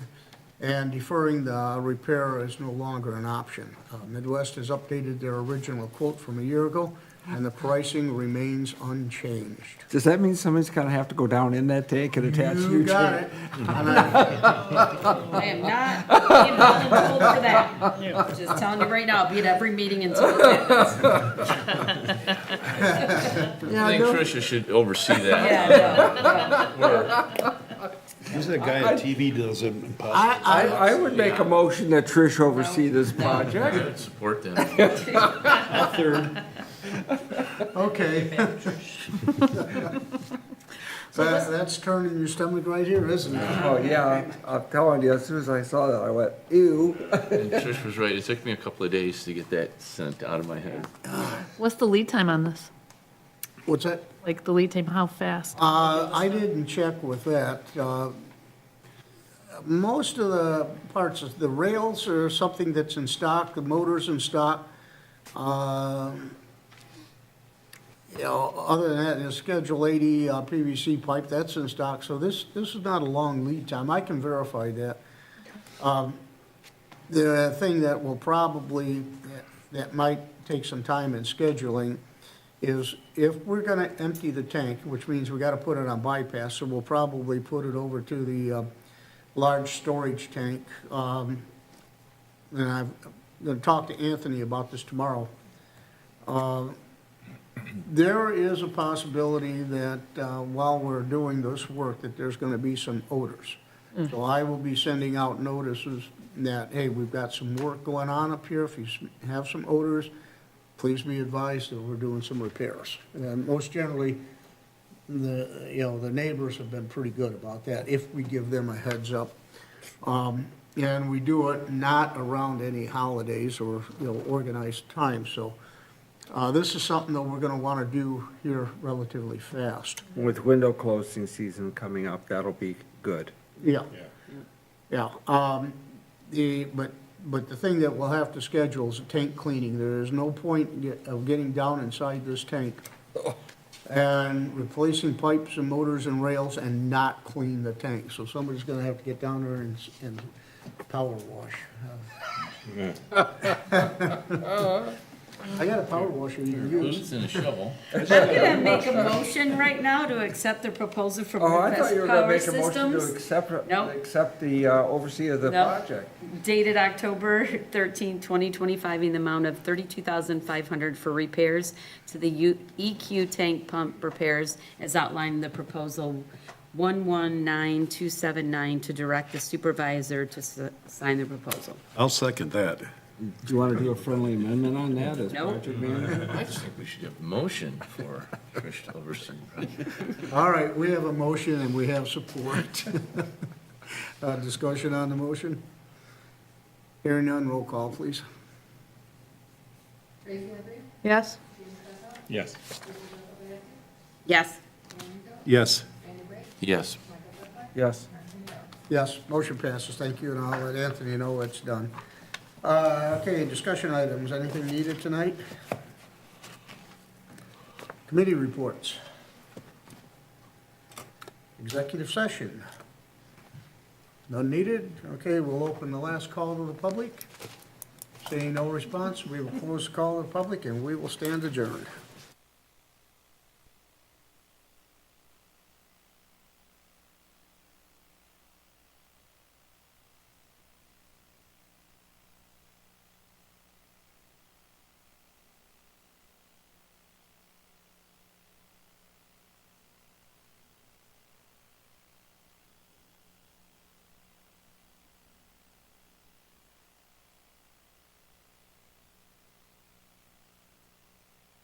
Speaker 1: the repair is no longer an option. Midwest has updated their original quote from a year ago, and the pricing remains unchanged.
Speaker 5: Does that mean somebody's gonna have to go down in that tank and attach new
Speaker 1: You got
Speaker 5: chain?
Speaker 1: it. And I-
Speaker 4: I am not being voluntold for that. Just telling you right now, I'll be at every meeting until it happens.
Speaker 11: I think Tricia should oversee that.
Speaker 4: Yeah, no.
Speaker 9: Who's that guy on TV does it impossible?
Speaker 5: I would make a motion that Trish oversee this
Speaker 11: I
Speaker 5: project.
Speaker 11: would support that.
Speaker 9: Third.
Speaker 1: Okay. That's turning your stomach right here, isn't it?
Speaker 5: Oh, yeah, I'm telling you, as soon as I saw that, I went, ew.
Speaker 11: And Trish was right, it took me a couple of days to get that sent out of my head.
Speaker 10: What's the lead time on this?
Speaker 1: What's that?
Speaker 10: Like the lead time, how fast?
Speaker 1: I didn't check with that. Most of the parts, the rails are something that's in stock, the motor's in stock. Other than that, the Schedule 80 PVC pipe, that's in stock, so this is not a long lead time. I can verify that. The thing that will probably, that might take some time in scheduling is if we're gonna empty the tank, which means we gotta put it on bypass, so we'll probably put it over to the large storage tank. And I'm gonna talk to Anthony about this tomorrow. There is a possibility that while we're doing this work, that there's gonna be some odors. So I will be sending out notices that, hey, we've got some work going on up here. If you have some odors, please be advised that we're doing some repairs. And most generally, the neighbors have been pretty good about that, if we give them a heads up. And we do it not around any holidays or, organized times, so this is something that we're gonna wanna do here relatively fast.
Speaker 5: With window closing season coming up, that'll be good.
Speaker 1: Yeah. Yeah, but the thing that we'll have to schedule is a tank cleaning. There is no point of getting down inside this tank and replacing pipes and motors and rails and not clean the tank. So somebody's gonna have to get down there and power wash. I got a power washer you can use.
Speaker 11: Boots and a shovel.
Speaker 4: I'm gonna make a motion right now to accept the proposal from
Speaker 5: Oh, I thought you
Speaker 4: Midwest
Speaker 5: were gonna
Speaker 4: Power
Speaker 5: make a motion to
Speaker 4: Systems, Nope.
Speaker 5: accept the overseer of the
Speaker 4: Nope.
Speaker 5: project.
Speaker 4: dated October 13, 2025, in the amount of $32,500 for repairs to the EQ tank pump repairs as outlined in the proposal 119279, to direct the supervisor to sign the proposal.
Speaker 9: I'll second that.
Speaker 5: Do you want to do a friendly amendment on that as
Speaker 4: Nope.
Speaker 5: project manager?
Speaker 11: I just think we should have a motion for Trish to oversee the project.
Speaker 1: All right, we have a motion and we have support. Discussion on the motion? Hearing none, roll call, please.
Speaker 2: Tracy Humphrey,
Speaker 10: Yes?
Speaker 2: James Butler,
Speaker 3: Yes.
Speaker 4: Yes.
Speaker 9: Yes.
Speaker 2: Randy Brick,
Speaker 11: Yes.
Speaker 2: Michael Butler,
Speaker 5: Yes.
Speaker 2: Martin Miller.
Speaker 1: Yes, motion passes, thank you, and I'll let Anthony know it's done. Okay, discussion items, anything needed tonight? Committee reports. Executive session. None needed? Okay, we'll open the last call to the public. Seeing no response, we will close the call to the public and we will stand adjourned.